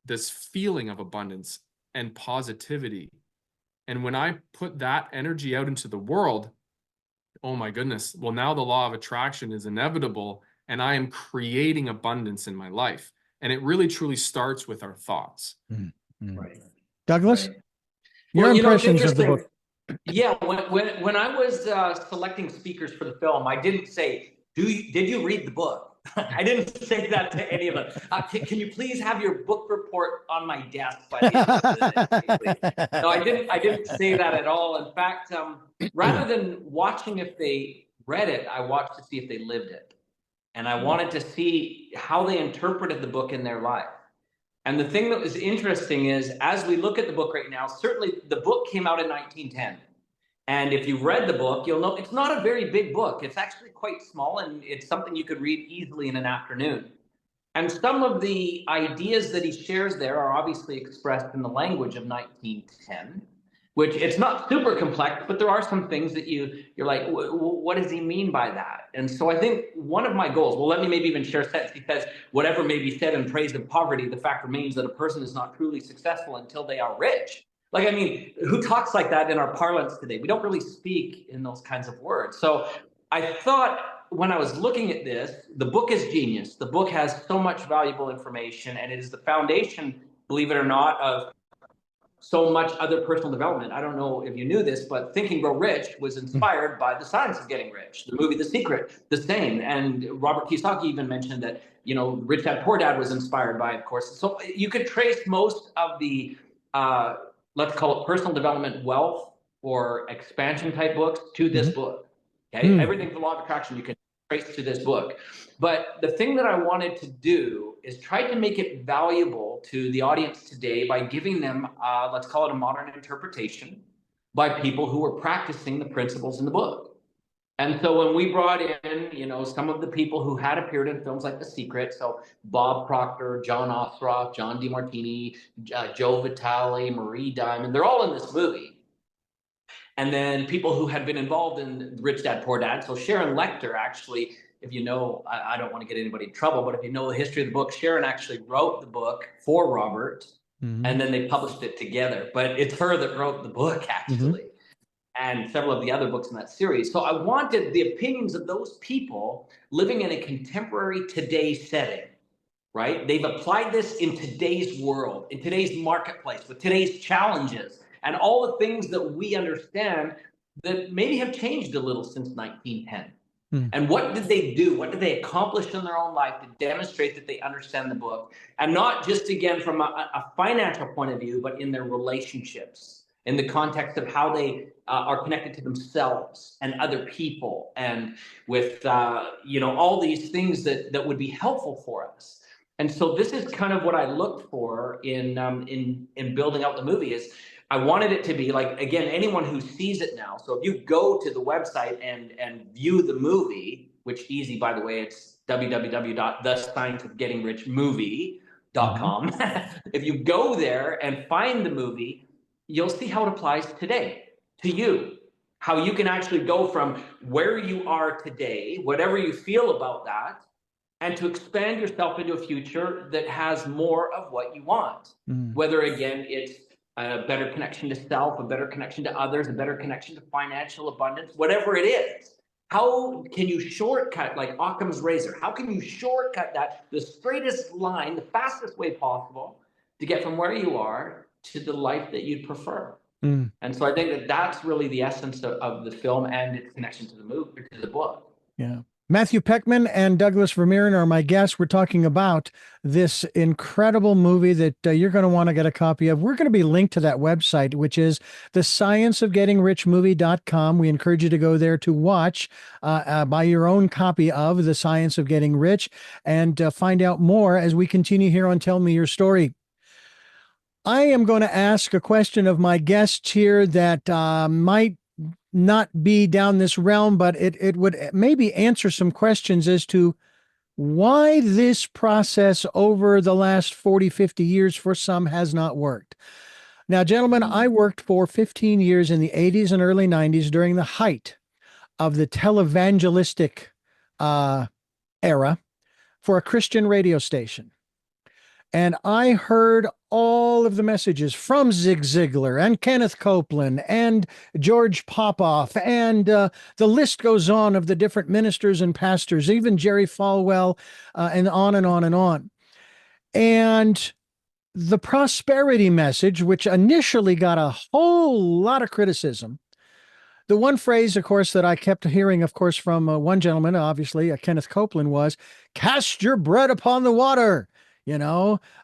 this feeling of abundance and positivity. And when I put that energy out into the world, oh my goodness, well, now the law of attraction is inevitable, and I am creating abundance in my life. And it really truly starts with our thoughts. Mm-hmm. Right. Douglas, Right. your Well, impressions of the book. Yeah, when I was selecting speakers for the film, I didn't say, did you read the book? I didn't say that to any of them. Can you please have your book report on my desk by the end of the day? No, I didn't say that at all. In fact, rather than watching if they read it, I watched to see if they lived it. And I wanted to see how they interpreted the book in their life. And the thing that was interesting is, as we look at the book right now, certainly the book came out in 1910. And if you've read the book, you'll know it's not a very big book. It's actually quite small, and it's something you could read easily in an afternoon. And some of the ideas that he shares there are obviously expressed in the language of 1910, which it's not super complex, but there are some things that you're like, what does he mean by that? And so I think one of my goals, well, let me maybe even share a sentence, because whatever may be said in praise of poverty, the fact remains that a person is not truly successful until they are rich. Like, I mean, who talks like that in our parlance today? We don't really speak in those kinds of words. So I thought, when I was looking at this, the book is genius. The book has so much valuable information, and it is the foundation, believe it or not, of so much other personal development. I don't know if you knew this, but Think and Grow Rich was inspired by The Science of Getting Rich. The movie The Secret, the same. And Robert Kiyosaki even mentioned that, Rich Dad Poor Dad was inspired by it, of course. So you could trace most of the let's call it personal development wealth or expansion type books to this book. Okay. Everything from law of attraction you can trace to this book. But the thing that I wanted to do is try to make it valuable to the audience today by giving them, let's call it a modern interpretation by people who were practicing the principles in the book. And so when we brought in, some of the people who had appeared in films like The Secret, so Bob Proctor, John Assaraf, John Demartini, Joe Vitale, Marie Diamond, they're all in this movie. And then people who had been involved in Rich Dad, Poor Dad. So Sharon Letcher, actually, if you know, I don't want to get anybody in trouble, but if you know the history of the book, Sharon actually wrote the book for Robert, and then they published it together. But it's her that wrote the book, actually. and several of the other books in that series. So I wanted the opinions of those people living in a contemporary today setting, right? They've applied this in today's world, in today's marketplace, with today's challenges, and all the things that we understand that maybe have changed a little since 1910. And what did they do? What did they accomplish in their own life to demonstrate that they understand the book? And not just, again, from a financial point of view, but in their relationships, in the context of how they are connected to themselves and other people, and with, all these things that would be helpful for us. And so this is kind of what I looked for in building out the movie. Is I wanted it to be like, again, anyone who sees it now. So if you go to the website and view the movie, which easy, by the way, it's www.thescienceofgettingrich.movie.com. If you go there and find the movie, you'll see how it applies today to you, how you can actually go from where you are today, whatever you feel about that, and to expand yourself into a future that has more of what you want. Whether, again, it's a better connection to self, a better connection to others, a better connection to financial abundance, whatever it is. How can you shortcut, like Occam's razor? How can you shortcut that, the straightest line, the fastest way possible to get from where you are to the life that you'd prefer? And so I think that that's really the essence of the film and its connection to the movie, to the book. Yeah. Matthew Poechman and Douglas Vermeeren are my guests. We're talking about this incredible movie that you're going to want to get a copy of. We're going to be linked to that website, which is thescienceofgettingrich.movie.com. We encourage you to go there to watch, buy your own copy of The Science of Getting Rich, and find out more as we continue here on Tell Me Your Story. I am going to ask a question of my guests here that might not be down this realm, but it would maybe answer some questions as to why this process over the last 40, 50 years for some has not worked. Now, gentlemen, I worked for 15 years in the 80s and early 90s during the height of the televangelistic era for a Christian radio station. And I heard all of the messages from Zig Ziglar and Kenneth Copeland and George Popoff, and the list goes on of the different ministers and pastors, even Jerry Falwell, and on and on and on. And the prosperity message, which initially got a whole lot of criticism, the one phrase, of course, that I kept hearing, of course, from one gentleman, obviously, Kenneth Copeland, was, "Cast your bread upon the water."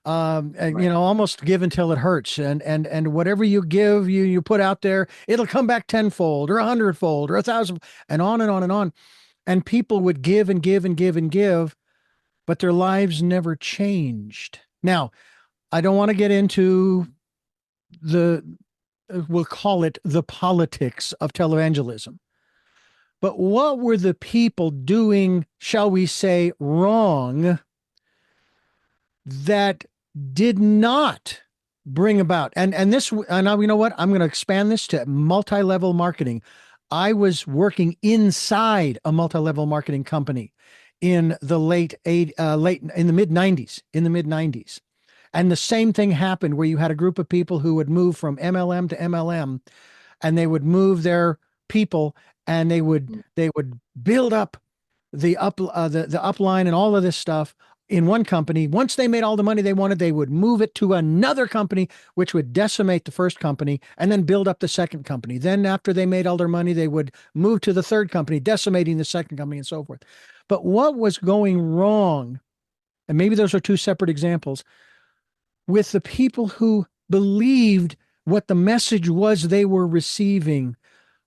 Almost give until it hurts. And whatever you give, you put out there, it'll come back tenfold or 100-fold or 1,000, and on and on and on. And people would give and give and give and give, but their lives never changed. Now, I don't want to get into we'll call it the politics of televangelism. But what were the people doing, shall we say, wrong, that did not bring about, and now, you know what? I'm going to expand this to multi-level marketing. I was working inside a multi-level marketing company in the mid 90s. And the same thing happened where you had a group of people who would move from MLM to MLM, and they would move their people, and they would build up the upline and all of this stuff in one company. Once they made all the money they wanted, they would move it to another company, which would decimate the first company, and then build up the second company. Then after they made all their money, they would move to the third company, decimating the second company, and so forth. But what was going wrong, and maybe those are two separate examples, with the people who believed what the message was they were receiving?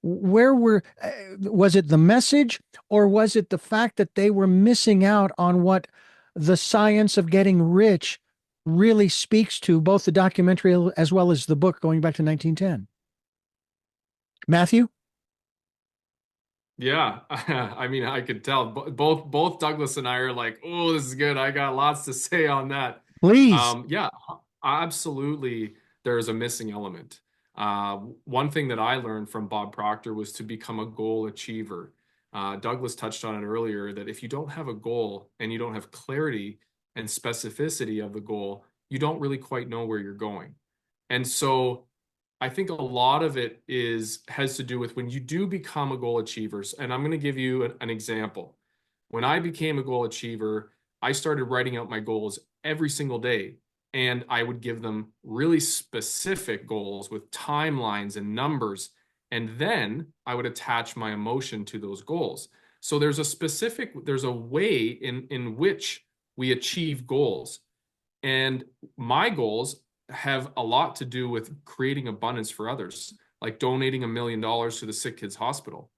Was it the message, or was it the fact that they were missing out on what The Science of Getting Rich really speaks to, both the documentary as well as the book going back to 1910? Matthew? Yeah, I mean, I could tell both Douglas and I are like, oh, this is good. I got lots to say on that. Please. Yeah, absolutely. There is a missing element. One thing that I learned from Bob Proctor was to become a goal achiever. Douglas touched on it earlier, that if you don't have a goal and you don't have clarity and specificity of the goal, you don't really quite know where you're going. And so I think a lot of it has to do with when you do become a goal achiever. And I'm going to give you an example. When I became a goal achiever, I started writing out my goals every single day. And I would give them really specific goals with timelines and numbers. And then I would attach my emotion to those goals. So there's a way in which we achieve goals. And my goals have a lot to do with creating abundance for others, like donating $1 million to the Sick Kids Hospital.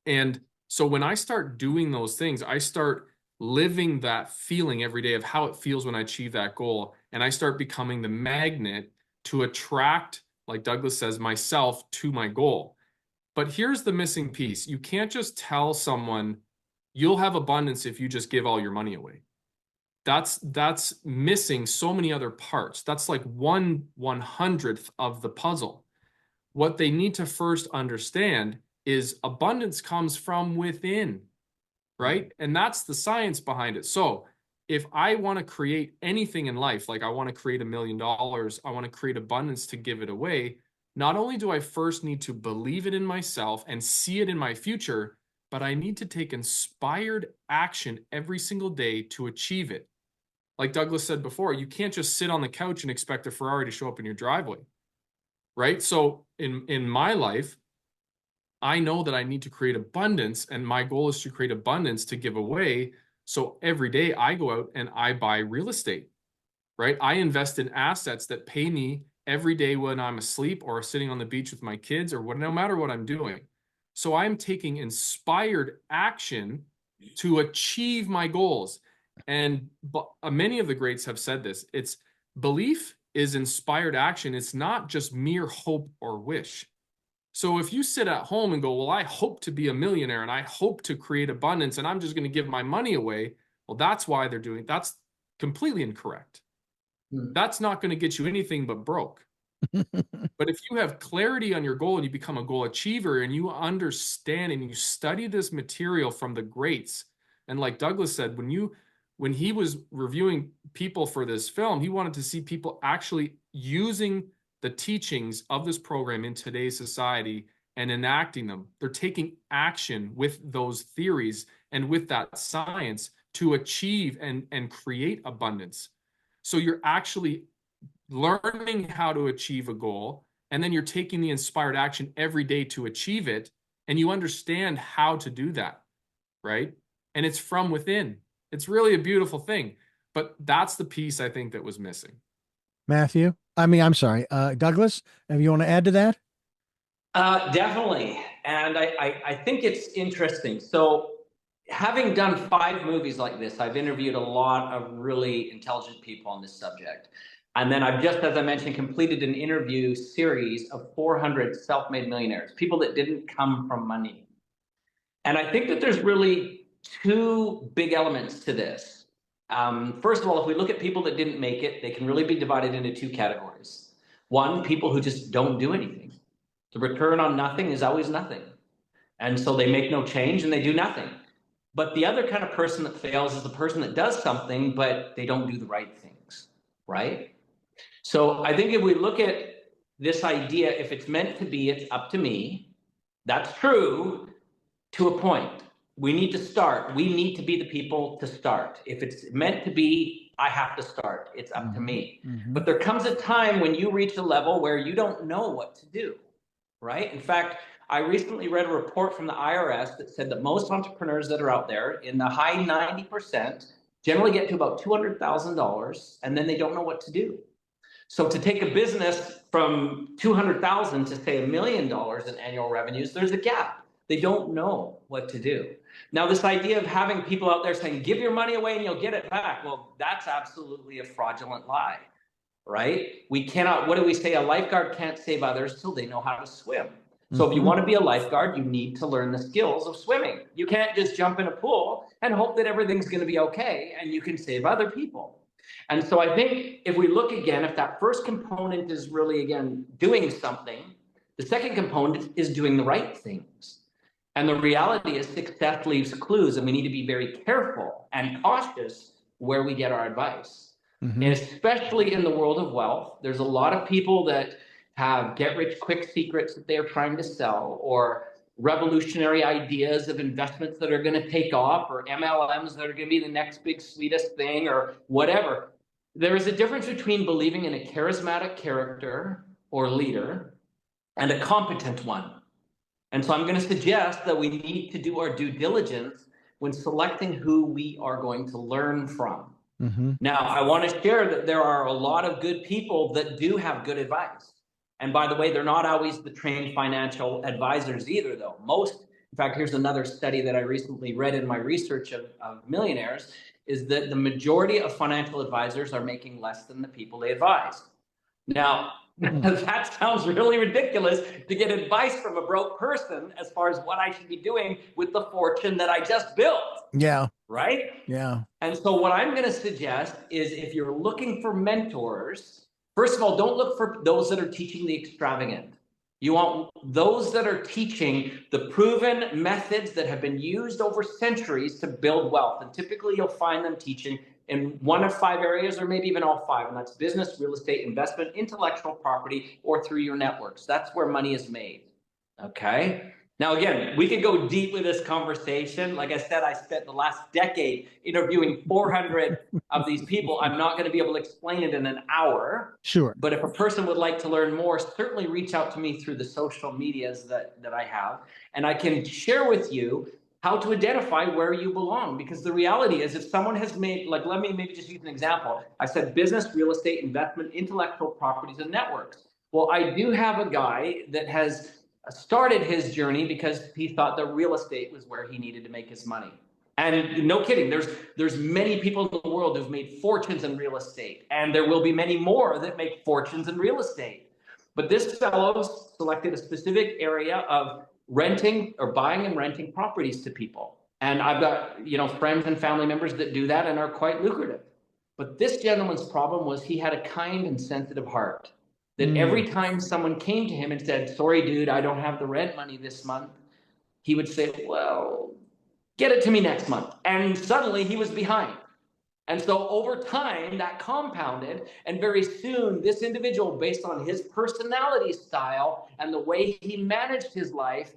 And so when I start doing those things, I start living that feeling every day of how it feels when I achieve that goal. And I start becoming the magnet to attract, like Douglas says, myself to my goal. But here's the missing piece. You can't just tell someone you'll have abundance if you just give all your money away. That's missing so many other parts. That's like 1/100th of the puzzle. What they need to first understand is abundance comes from within, right? And that's the science behind it. So if I want to create anything in life, like I want to create $1 million, I want to create abundance to give it away, not only do I first need to believe it in myself and see it in my future, but I need to take inspired action every single day to achieve it. Like Douglas said before, you can't just sit on the couch and expect a Ferrari to show up in your driveway, right? So in my life, I know that I need to create abundance, and my goal is to create abundance to give away. So every day I go out and I buy real estate, right? I invest in assets that pay me every day when I'm asleep or sitting on the beach with my kids or no matter what I'm doing. So I'm taking inspired action to achieve my goals. And many of the greats have said this. It's belief is inspired action. It's not just mere hope or wish. So if you sit at home and go, well, I hope to be a millionaire and I hope to create abundance and I'm just going to give my money away. Well, that's why they're doing it. That's completely incorrect. That's not going to get you anything but broke. But if you have clarity on your goal and you become a goal achiever and you understand and you study this material from the greats, and like Douglas said, when he was reviewing people for this film, he wanted to see people actually using the teachings of this program in today's society and enacting them. They're taking action with those theories and with that science to achieve and create abundance. So you're actually learning how to achieve a goal, and then you're taking the inspired action every day to achieve it, and you understand how to do that, right? And it's from within. It's really a beautiful thing, but that's the piece I think that was missing. Matthew, I'm sorry, Douglas, if you want to add to that? Definitely. And I think it's interesting. So having done 5 movies like this, I've interviewed a lot of really intelligent people on this subject. And then I've just, as I mentioned, completed an interview series of 400 self-made millionaires, people that didn't come from money. And I think that there's really 2 big elements to this. First of all, if we look at people that didn't make it, they can really be divided into 2 categories. One, people who just don't do anything. The return on nothing is always nothing. And so they make no change and they do nothing. But the other kind of person that fails is the person that does something, but they don't do the right things, right? So I think if we look at this idea, if it's meant to be, it's up to me. That's true to a point. We need to start. We need to be the people to start. If it's meant to be, I have to start. It's up to me. But there comes a time when you reach a level where you don't know what to do, right? In fact, I recently read a report from the IRS that said that most entrepreneurs that are out there in the high 90% generally get to about $200,000 and then they don't know what to do. So to take a business from $200,000 to say $1 million in annual revenues, there's a gap. They don't know what to do. Now, this idea of having people out there saying, give your money away and you'll get it back. Well, that's absolutely a fraudulent lie, right? We cannot, what do we say? A lifeguard can't save others till they know how to swim. So if you want to be a lifeguard, you need to learn the skills of swimming. You can't just jump in a pool and hope that everything's going to be okay and you can save other people. And so I think if we look again, if that first component is really, again, doing something, the second component is doing the right things. And the reality is success leaves clues, and we need to be very careful and cautious where we get our advice. And especially in the world of wealth, there's a lot of people that have get-rich-quick secrets that they are trying to sell, or revolutionary ideas of investments that are going to take off, or MLMs that are going to be the next big sweetest thing, or whatever. There is a difference between believing in a charismatic character or leader and a competent one. And so I'm going to suggest that we need to do our due diligence when selecting who we are going to learn from. Mm-hmm. Now, I want to share that there are a lot of good people that do have good advice. And by the way, they're not always the trained financial advisors either, though. In fact, here's another study that I recently read in my research of millionaires, is that the majority of financial advisors are making less than the people they advise. Now, that sounds really ridiculous to get advice from a broke person as far as what I should be doing with the fortune that I just built. Yeah. Right? Yeah. And so what I'm going to suggest is, if you're looking for mentors, first of all, don't look for those that are teaching the extravagant. You want those that are teaching the proven methods that have been used over centuries to build wealth. And typically you'll find them teaching in one of 5 areas, or maybe even all 5. And that's business, real estate, investment, intellectual property, or through your networks. That's where money is made. Okay. Now, again, we could go deep with this conversation. Like I said, I spent the last decade interviewing 400 of these people. I'm not going to be able to explain it in an hour. Sure. But if a person would like to learn more, certainly reach out to me through the social medias that I have. And I can share with you how to identify where you belong. Because the reality is, if someone has made, like, let me maybe just use an example. I said business, real estate, investment, intellectual properties, and networks. Well, I do have a guy that has started his journey because he thought that real estate was where he needed to make his money. And no kidding, there's many people in the world who've made fortunes in real estate, and there will be many more that make fortunes in real estate. But this fellow selected a specific area of renting or buying and renting properties to people. And I've got, friends and family members that do that and are quite lucrative. But this gentleman's problem was he had a kind and sensitive heart. That every time someone came to him and said, sorry, dude, I don't have the rent money this month, he would say, well, get it to me next month. And suddenly he was behind. And so over time, that compounded. And very soon, this individual, based on his personality style and the way he managed his life,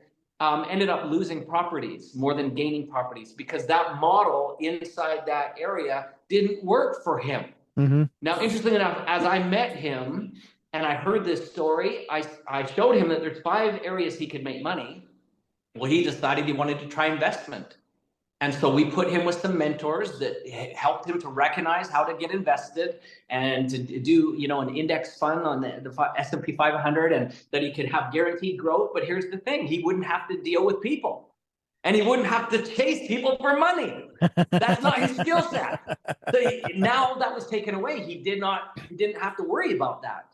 ended up losing properties more than gaining properties, because that model inside that area didn't work for him. Mm-hmm. Now, interestingly enough, as I met him, and I heard this story, I showed him that there's 5 areas he could make money. Well, he decided he wanted to try investment. And so we put him with some mentors that helped him to recognize how to get invested and to do, an index fund on the S&P 500, and that he could have guaranteed growth. But here's the thing, he wouldn't have to deal with people. And he wouldn't have to chase people for money. That's not his skill set. So now that was taken away. He didn't have to worry about that.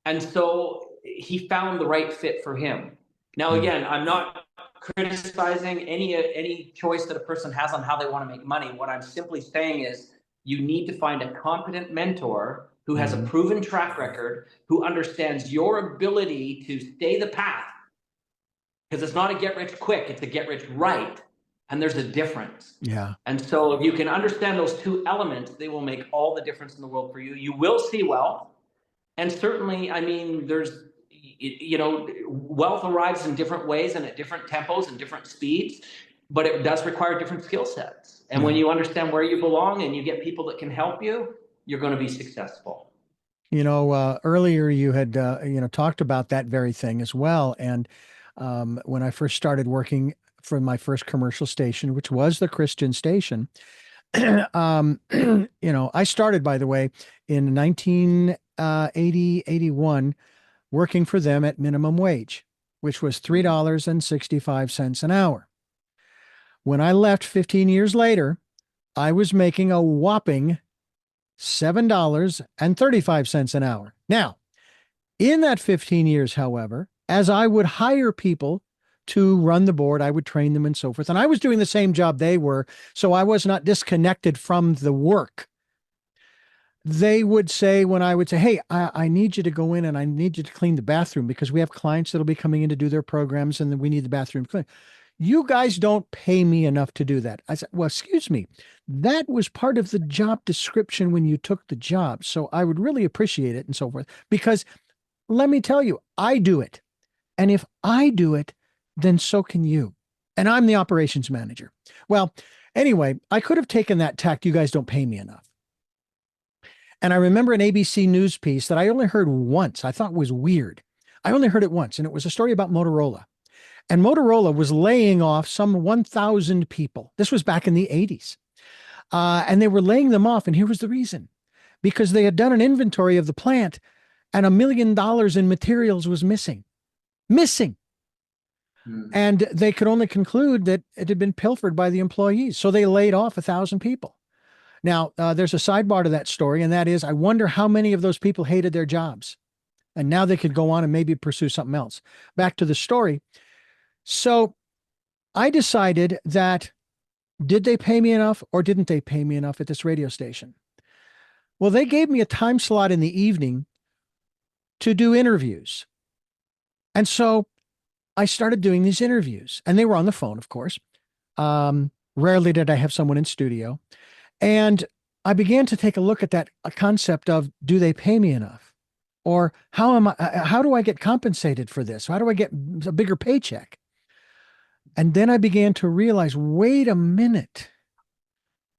And so he found the right fit for him. Now, again, I'm not criticizing any choice that a person has on how they want to make money. What I'm simply saying is, you need to find a competent mentor who has a proven track record, who understands your ability to stay the path. Because it's not a get rich quick, it's a get rich right. And there's a difference. Yeah. And so if you can understand those 2 elements, they will make all the difference in the world for you. You will see wealth. And certainly, there's, wealth arrives in different ways and at different tempos and different speeds, but it does require different skill sets. And when you understand where you belong and you get people that can help you, you're going to be successful. Earlier you had, talked about that very thing as well. And when I first started working for my first commercial station, which was the Christian station, I started, by the way, in 81, working for them at minimum wage, which was $3.65 an hour. When I left 15 years later, I was making a whopping $7.35 an hour. Now, in that 15 years, however, as I would hire people to run the board, I would train them and so forth. And I was doing the same job they were, so I was not disconnected from the work. They would say, when I would say, hey, I need you to go in and I need you to clean the bathroom because we have clients that'll be coming in to do their programs and then we need the bathroom clean. You guys don't pay me enough to do that. I said, well, excuse me. That was part of the job description when you took the job. So I would really appreciate it and so forth, because let me tell you, I do it. And if I do it, then so can you. And I'm the operations manager. Well, anyway, I could have taken that tact. You guys don't pay me enough. And I remember an ABC News piece that I only heard once. I thought was weird. I only heard it once, and it was a story about Motorola. And Motorola was laying off some 1,000 people. This was back in the 80s. And they were laying them off. And here was the reason. Because they had done an inventory of the plant and $1 million in materials was missing. And they could only conclude that it had been pilfered by the employees. So they laid off 1,000 people. Now, there's a sidebar to that story, and that is, I wonder how many of those people hated their jobs. And now they could go on and maybe pursue something else. Back to the story. So I decided that, did they pay me enough or didn't they pay me enough at this radio station? Well, they gave me a time slot in the evening to do interviews. And so I started doing these interviews, and they were on the phone, of course. Rarely did I have someone in studio. And I began to take a look at that concept of, do they pay me enough? Or how do I get compensated for this? How do I get a bigger paycheck? And then I began to realize, wait a minute,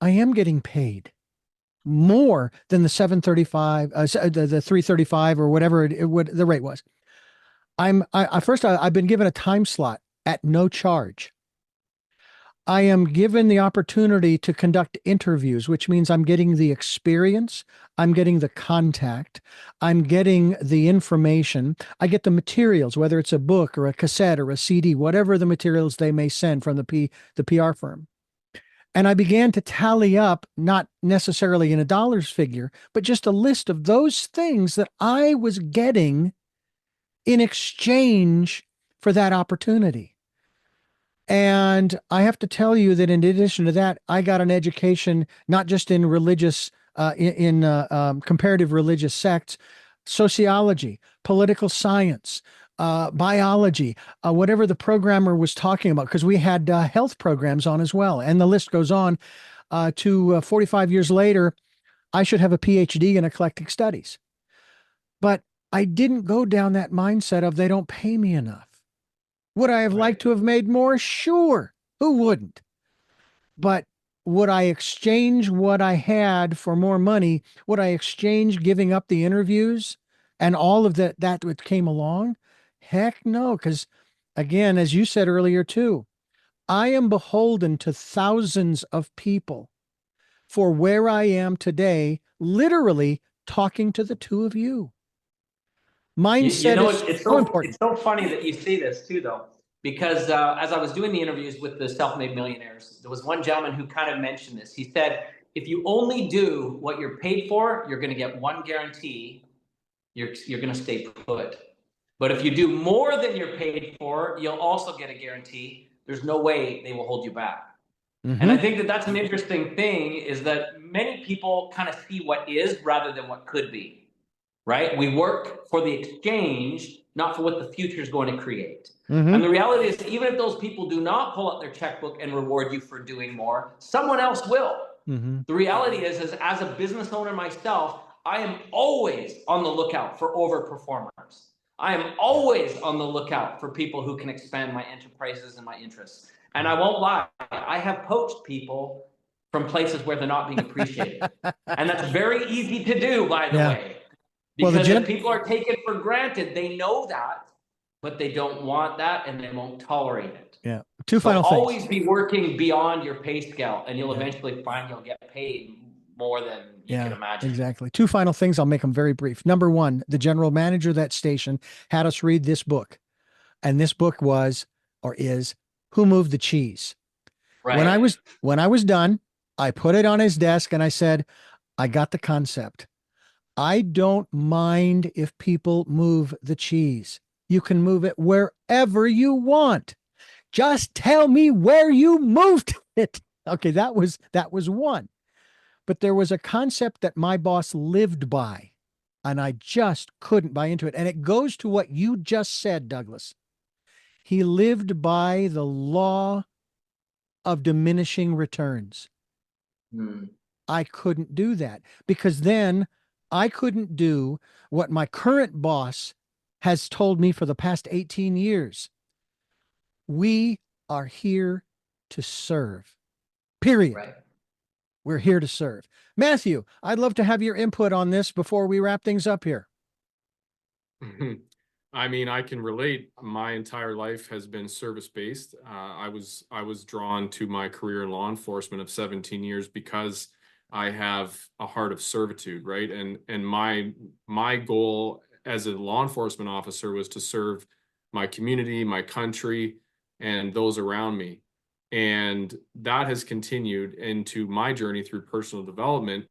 I am getting paid more than the 735, the 335 or whatever the rate was. I've been given a time slot at no charge. I am given the opportunity to conduct interviews, which means I'm getting the experience, I'm getting the contact, I'm getting the information, I get the materials, whether it's a book or a cassette or a CD, whatever the materials they may send from the PR firm. And I began to tally up, not necessarily in a dollars figure, but just a list of those things that I was getting in exchange for that opportunity. And I have to tell you that in addition to that, I got an education, not just in religious, comparative religious sects, sociology, political science, biology, whatever the programmer was talking about, because we had health programs on as well. And the list goes on to 45 years later, I should have a PhD in eclectic studies. But I didn't go down that mindset of they don't pay me enough. Would I have liked to have made more? Sure. Who wouldn't? But would I exchange what I had for more money? Would I exchange giving up the interviews and all of that came along? Heck no. Because again, as you said earlier too, I am beholden to thousands of people for where I am today, literally talking to the two of you. Mindset is so important. It's so funny that you see this too, though, because as I was doing the interviews with the self-made millionaires, there was one gentleman who kind of mentioned this. He said, if you only do what you're paid for, you're going to get one guarantee, you're going to stay put. But if you do more than you're paid for, you'll also get a guarantee. There's no way they will hold you back. Mm-hmm. And I think that that's an interesting thing, is that many people kind of see what is rather than what could be. Right? We work for the exchange, not for what the future is going to create. Mm-hmm. And the reality is, even if those people do not pull out their checkbook and reward you for doing more, someone else will. Mm-hmm. The reality is as a business owner myself, I am always on the lookout for overperformers. I am always on the lookout for people who can expand my enterprises and my interests. And I won't lie, I have poached people from places where they're not being appreciated. And that's very easy to do, by the way. Because if people are taken for granted, they know that, but they don't want that and they won't tolerate it. Yeah. Two final things. Always be working beyond your pay scale, and you'll eventually find you'll get paid more than you can imagine. Exactly. Two final things. I'll make them very brief. Number one, the general manager of that station had us read this book. And this book is Who Moved the Cheese? Right. When I was done, I put it on his desk and I said, I got the concept. I don't mind if people move the cheese. You can move it wherever you want. Just tell me where you moved it. Okay, that was one. But there was a concept that my boss lived by, and I just couldn't buy into it. And it goes to what you just said, Douglas. He lived by the law of diminishing returns. I couldn't do that, because then I couldn't do what my current boss has told me for the past 18 years, we are here to serve, period. Right. We're here to serve. Matthew, I'd love to have your input on this before we wrap things up here. I mean, I can relate. My entire life has been service-based. I was drawn to my career in law enforcement of 17 years because I have a heart of servitude, right? And my goal as a law enforcement officer was to serve my community, my country, and those around me. And that has continued into my journey through personal development,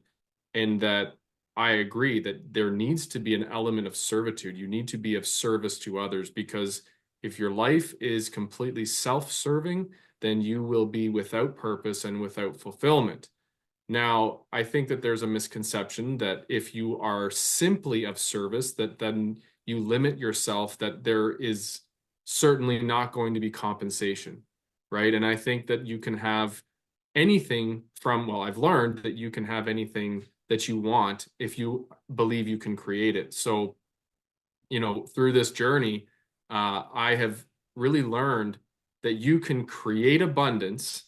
and that I agree that there needs to be an element of servitude. You need to be of service to others, because if your life is completely self-serving, then you will be without purpose and without fulfillment. Now, I think that there's a misconception that if you are simply of service, that then you limit yourself, that there is certainly not going to be compensation, right? And I think that you can have anything from, well, I've learned that you can have anything that you want if you believe you can create it. So, through this journey, I have really learned that you can create abundance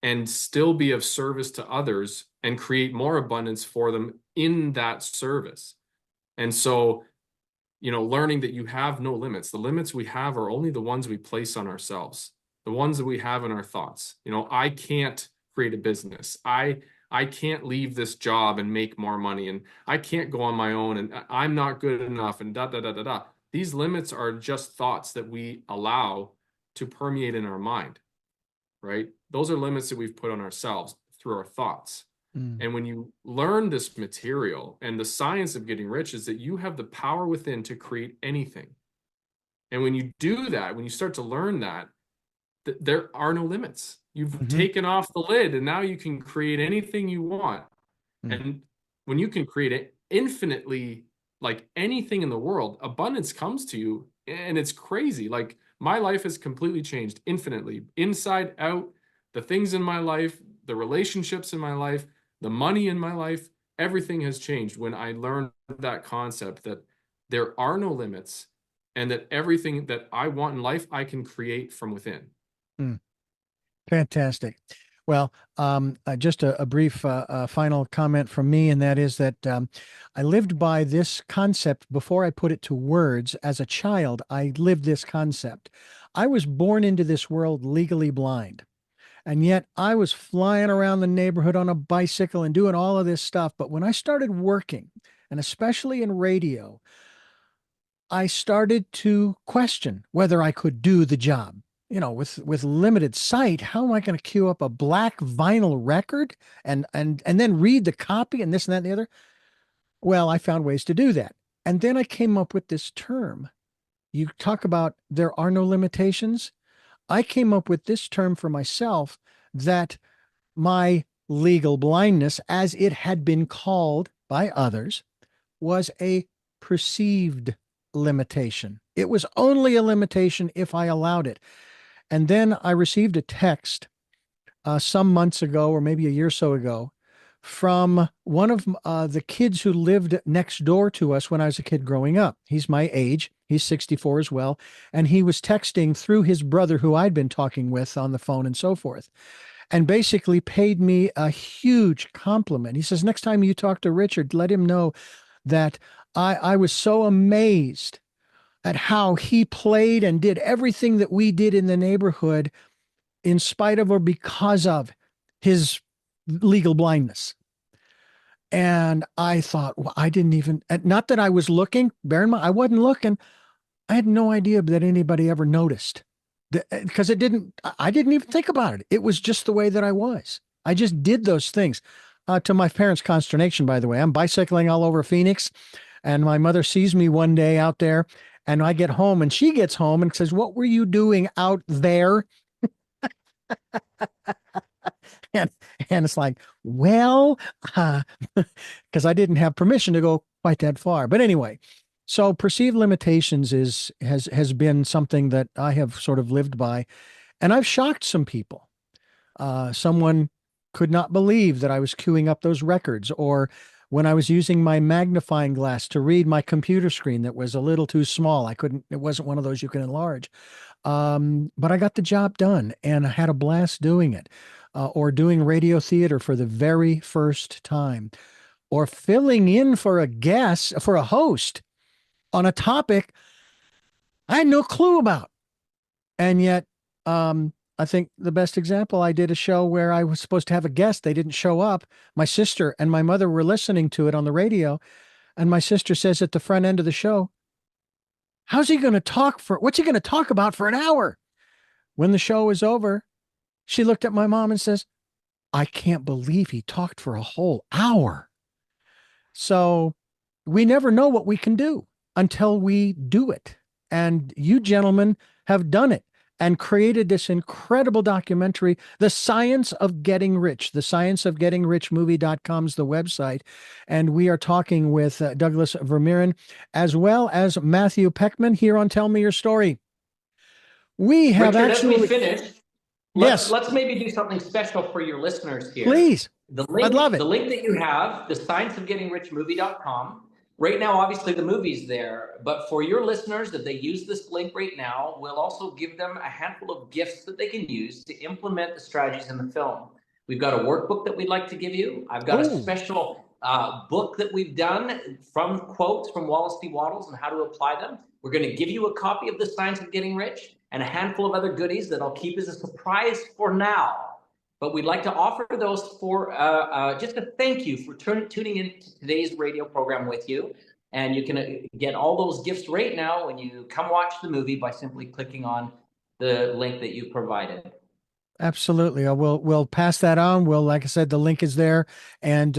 and still be of service to others and create more abundance for them in that service. And so, learning that you have no limits. The limits we have are only the ones we place on ourselves, the ones that we have in our thoughts. I can't create a business. I can't leave this job and make more money, and I can't go on my own, and I'm not good enough, and da da da da da. These limits are just thoughts that we allow to permeate in our mind, right? Those are limits that we've put on ourselves through our thoughts. And when you learn this material, and the science of getting rich is that you have the power within to create anything. And when you do that, when you start to learn that, there are no limits. You've taken off the lid, and now you can create anything you want. And when you can create it infinitely, like anything in the world, abundance comes to you, and it's crazy. Like, my life has completely changed infinitely, inside out. The things in my life, the relationships in my life, the money in my life, everything has changed when I learned that concept that there are no limits, and that everything that I want in life, I can create from within. Fantastic. Well, just a brief final comment from me, and that is that I lived by this concept before I put it to words. As a child, I lived this concept. I was born into this world legally blind, and yet I was flying around the neighborhood on a bicycle and doing all of this stuff. But when I started working, and especially in radio, I started to question whether I could do the job. With limited sight, how am I going to queue up a black vinyl record and then read the copy and this and that and the other? Well, I found ways to do that. And then I came up with this term. You talk about there are no limitations. I came up with this term for myself, that my legal blindness, as it had been called by others, was a perceived limitation. It was only a limitation if I allowed it. And then I received a text some months ago, or maybe a year or so ago, from one of the kids who lived next door to us when I was a kid growing up. He's my age. He's 64 as well. And he was texting through his brother, who I'd been talking with on the phone and so forth, and basically paid me a huge compliment. He says, next time you talk to Richard, let him know that I was so amazed at how he played and did everything that we did in the neighborhood in spite of or because of his legal blindness. And I thought, well, I didn't even, not that I was looking, bear in mind, I wasn't looking. I had no idea that anybody ever noticed, because I didn't even think about it. It was just the way that I was. I just did those things. To my parents' consternation, by the way. I'm bicycling all over Phoenix, and my mother sees me one day out there, and I get home, and she gets home and says, "What were you doing out there?" and it's like, well, because I didn't have permission to go quite that far. But anyway, so perceived limitations has been something that I have sort of lived by, and I've shocked some people. Someone could not believe that I was queuing up those records, or when I was using my magnifying glass to read my computer screen that was a little too small. It wasn't one of those you can enlarge. But I got the job done and I had a blast doing it. Or doing radio theater for the very first time, or filling in for a host on a topic I had no clue about. And yet, I think the best example, I did a show where I was supposed to have a guest. They didn't show up. My sister and my mother were listening to it on the radio. And my sister says at the front end of the show, what's he going to talk about for an hour? When the show was over, she looked at my mom and says, I can't believe he talked for a whole hour. So we never know what we can do until we do it. And you gentlemen have done it and created this incredible documentary, The Science of Getting Rich. The Science of Getting Rich movie.com is the website. And we are talking with Douglas Vermeeren, as well as Matthew Poechman here on Tell Me Your Story. We have Richard, actually... as we finish, yes. Let's maybe do something special for your listeners here. Please. I'd love it. The link that you have, the science of getting rich movie.com. Right now, obviously, the movie's there. But for your listeners, if they use this link right now, we'll also give them a handful of gifts that they can use to implement the strategies in the film. We've got a workbook that we'd like to give you. I've got a special book that we've done from quotes from Wallace D. Wattles and how to apply them. We're going to give you a copy of The Science of Getting Rich and a handful of other goodies that I'll keep as a surprise for now. But we'd like to offer those for just a thank you for tuning in to today's radio program with you. And you can get all those gifts right now when you come watch the movie by simply clicking on the link that you provided. Absolutely. We'll pass that on. Like I said, the link is there. And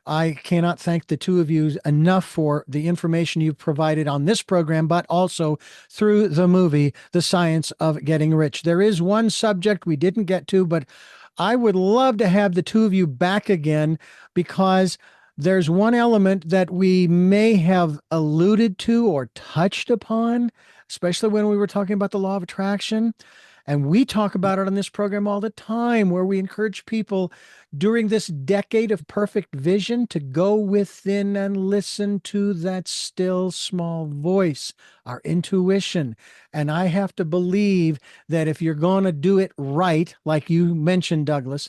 I cannot thank the two of you enough for the information you've provided on this program, but also through the movie, The Science of Getting Rich. There is one subject we didn't get to, but I would love to have the two of you back again, because there's one element that we may have alluded to or touched upon, especially when we were talking about the law of attraction. And we talk about it on this program all the time, where we encourage people during this decade of perfect vision to go within and listen to that still small voice, our intuition. And I have to believe that if you're going to do it right, like you mentioned, Douglas,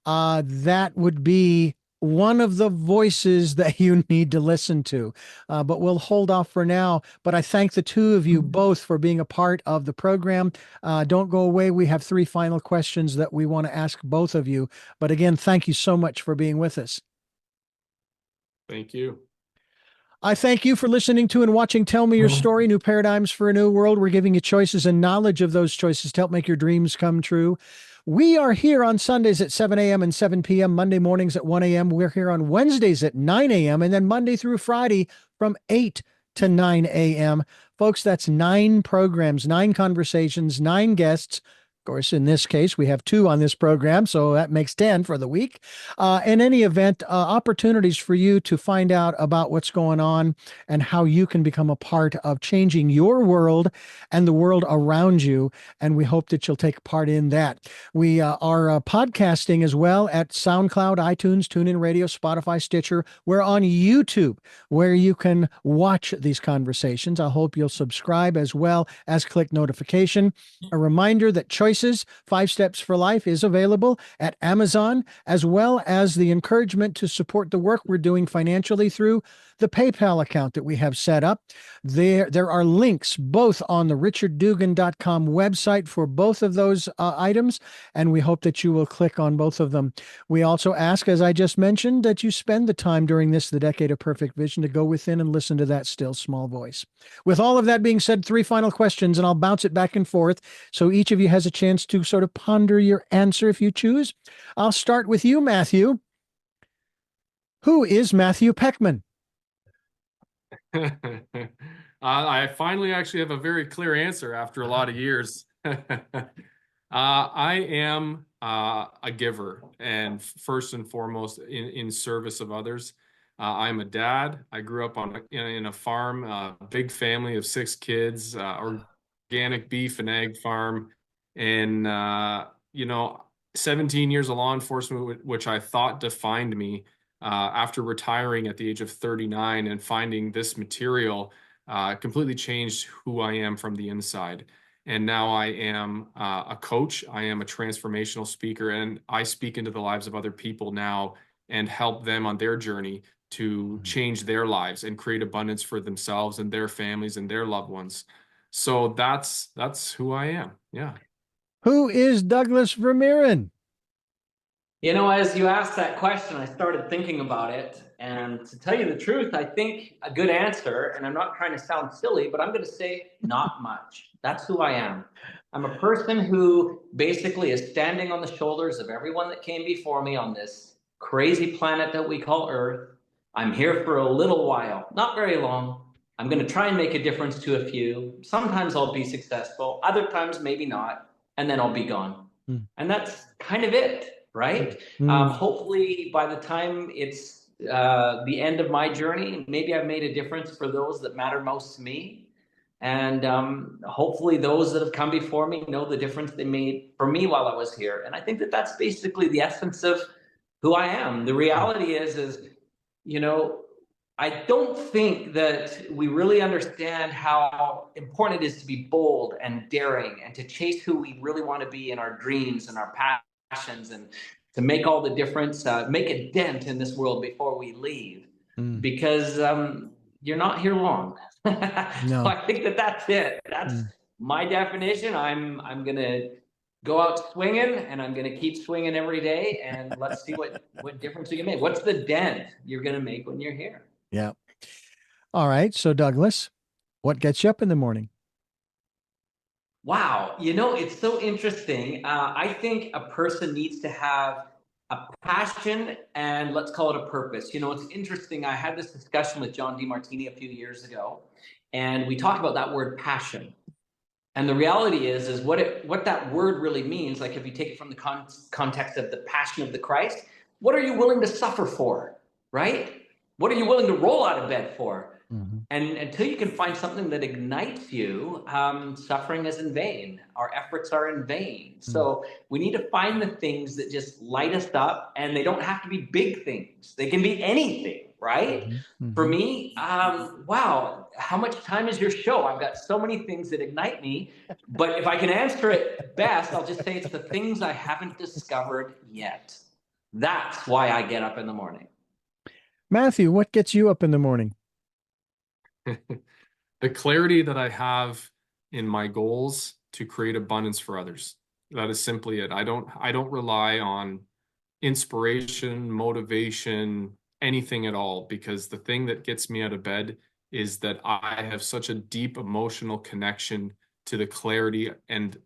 that would be one of the voices that you need to listen to. But we'll hold off for now. But I thank the two of you both for being a part of the program. Don't go away. We have 3 final questions that we want to ask both of you. But again, thank you so much for being with us. Thank you. I thank you for listening to and watching Tell Me Your Story, New Paradigms for a New World. We're giving you choices and knowledge of those choices to help make your dreams come true. We are here on Sundays at 7 a.m. and 7 p.m., Monday mornings at 1 a.m. We're here on Wednesdays at 9 a.m., and then Monday through Friday from 8 to 9 a.m. Folks, that's 9 programs, 9 conversations, 9 guests. Of course, in this case, we have 2 on this program, so that makes 10 for the week. In any event, opportunities for you to find out about what's going on and how you can become a part of changing your world and the world around you. And we hope that you'll take part in that. We are podcasting as well at SoundCloud, iTunes, TuneIn Radio, Spotify, Stitcher. We're on YouTube, where you can watch these conversations. I hope you'll subscribe as well as click notification. A reminder that Choices 5 Steps for Life is available at Amazon, as well as the encouragement to support the work we're doing financially through the PayPal account that we have set up. There are links both on the richarddugan.com website for both of those items, and we hope that you will click on both of them. We also ask, as I just mentioned, that you spend the time during the Decade of Perfect Vision, to go within and listen to that still small voice. With all of that being said, 3 final questions, and I'll bounce it back and forth so each of you has a chance to sort of ponder your answer if you choose. I'll start with you, Matthew. Who is Matthew Poechman? I finally actually have a very clear answer after a lot of years. I am a giver, and first and foremost in service of others. I'm a dad. I grew up in a farm, a big family of 6 kids, organic beef and egg farm, and 17 years of law enforcement, which I thought defined me. after retiring at the age of 39 and finding this material, completely changed who I am from the inside. And now I am a coach. I am a transformational speaker, and I speak into the lives of other people now and help them on their journey to change their lives and create abundance for themselves and their families and their loved ones. So that's who I am. Yeah. Who is Douglas Vermeeren? You know, as you asked that question, I started thinking about it. And to tell you the truth, I think a good answer, and I'm not trying to sound silly, but I'm going to say not much. That's who I am. I'm a person who basically is standing on the shoulders of everyone that came before me on this crazy planet that we call Earth. I'm here for a little while, not very long. I'm going to try and make a difference to a few. Sometimes I'll be successful, other times maybe not, and then I'll be gone. And that's kind of it, right? Hopefully by the time it's the end of my journey, maybe I've made a difference for those that matter most to me. And hopefully those that have come before me know the difference they made for me while I was here. And I think that that's basically the essence of who I am. The reality is, you know, I don't think that we really understand how important it is to be bold and daring and to chase who we really want to be in our dreams and our passions, and to make all the difference, make a dent in this world before we leave, because you're not here long. No. So I think that that's it. That's my definition. I'm going to go out swinging, and I'm going to keep swinging every day, and let's see what difference you can make. What's the dent you're going to make when you're here? Yeah. All right. So Douglas, what gets you up in the morning? Wow. You know, it's so interesting. I think a person needs to have a passion and let's call it a purpose. You know, it's interesting. I had this discussion with John Demartini a few years ago, and we talked about that word passion. And the reality is what that word really means. Like if you take it from the context of the passion of the Christ, what are you willing to suffer for, right? What are you willing to roll out of bed for? And until you can find something that ignites you, suffering is in vain. Our efforts are in vain. So we need to find the things that just light us up, and they don't have to be big things. They can be anything, right? For me, wow, how much time is your show? I've got so many things that ignite me, but if I can answer it best, I'll just say it's the things I haven't discovered yet. That's why I get up in the morning. Matthew, what gets you up in the morning? The clarity that I have in my goals to create abundance for others. That is simply it. I don't rely on inspiration, motivation, anything at all, because the thing that gets me out of bed is that I have such a deep emotional connection to the clarity and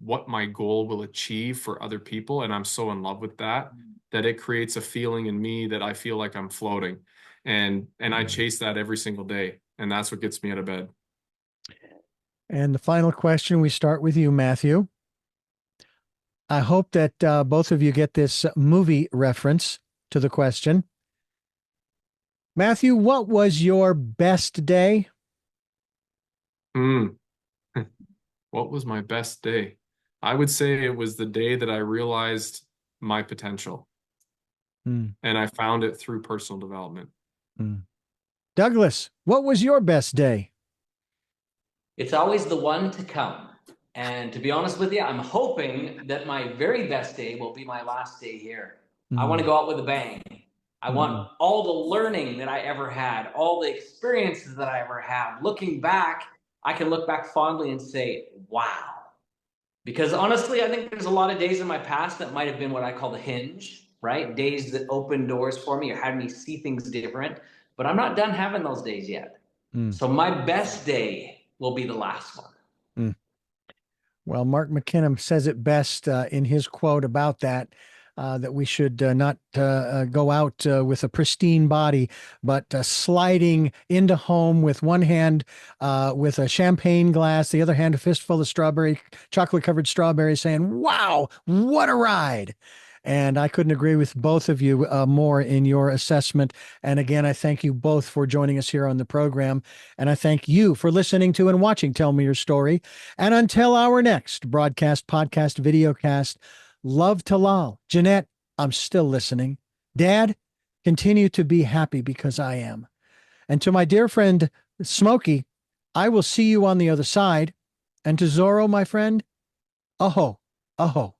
what my goal will achieve for other people. And I'm so in love with that it creates a feeling in me that I feel like I'm floating. And I chase that every single day. And that's what gets me out of bed. And the final question, we start with you, Matthew. I hope that both of you get this movie reference to the question. Matthew, what was your best day? What was my best day? I would say it was the day that I realized my potential. And I found it through personal development. Douglas, what was your best day? It's always the one to come. And to be honest with you, I'm hoping that my very best day will be my last day here. I want to go out with a bang. I want all the learning that I ever had, all the experiences that I ever had. Looking back, I can look back fondly and say, wow. Because honestly, I think there's a lot of days in my past that might have been what I call the hinge, right? Days that opened doors for me or had me see things different. But I'm not done having those days yet. So my best day will be the last one. Well, Mark McKinnon says it best in his quote about that we should not go out with a pristine body, but sliding into home with one hand with a champagne glass, the other hand a fistful of chocolate-covered strawberries, saying, wow, what a ride. And I couldn't agree with both of you more in your assessment. And again, I thank you both for joining us here on the program. And I thank you for listening to and watching Tell Me Your Story. And until our next broadcast, podcast, videocast, love to Lal. Jeanette, I'm still listening. Dad, Continue to be happy because I am. And to my dear friend Smokey, I will see you on the other side. And to Zorro, my friend, aho, aho.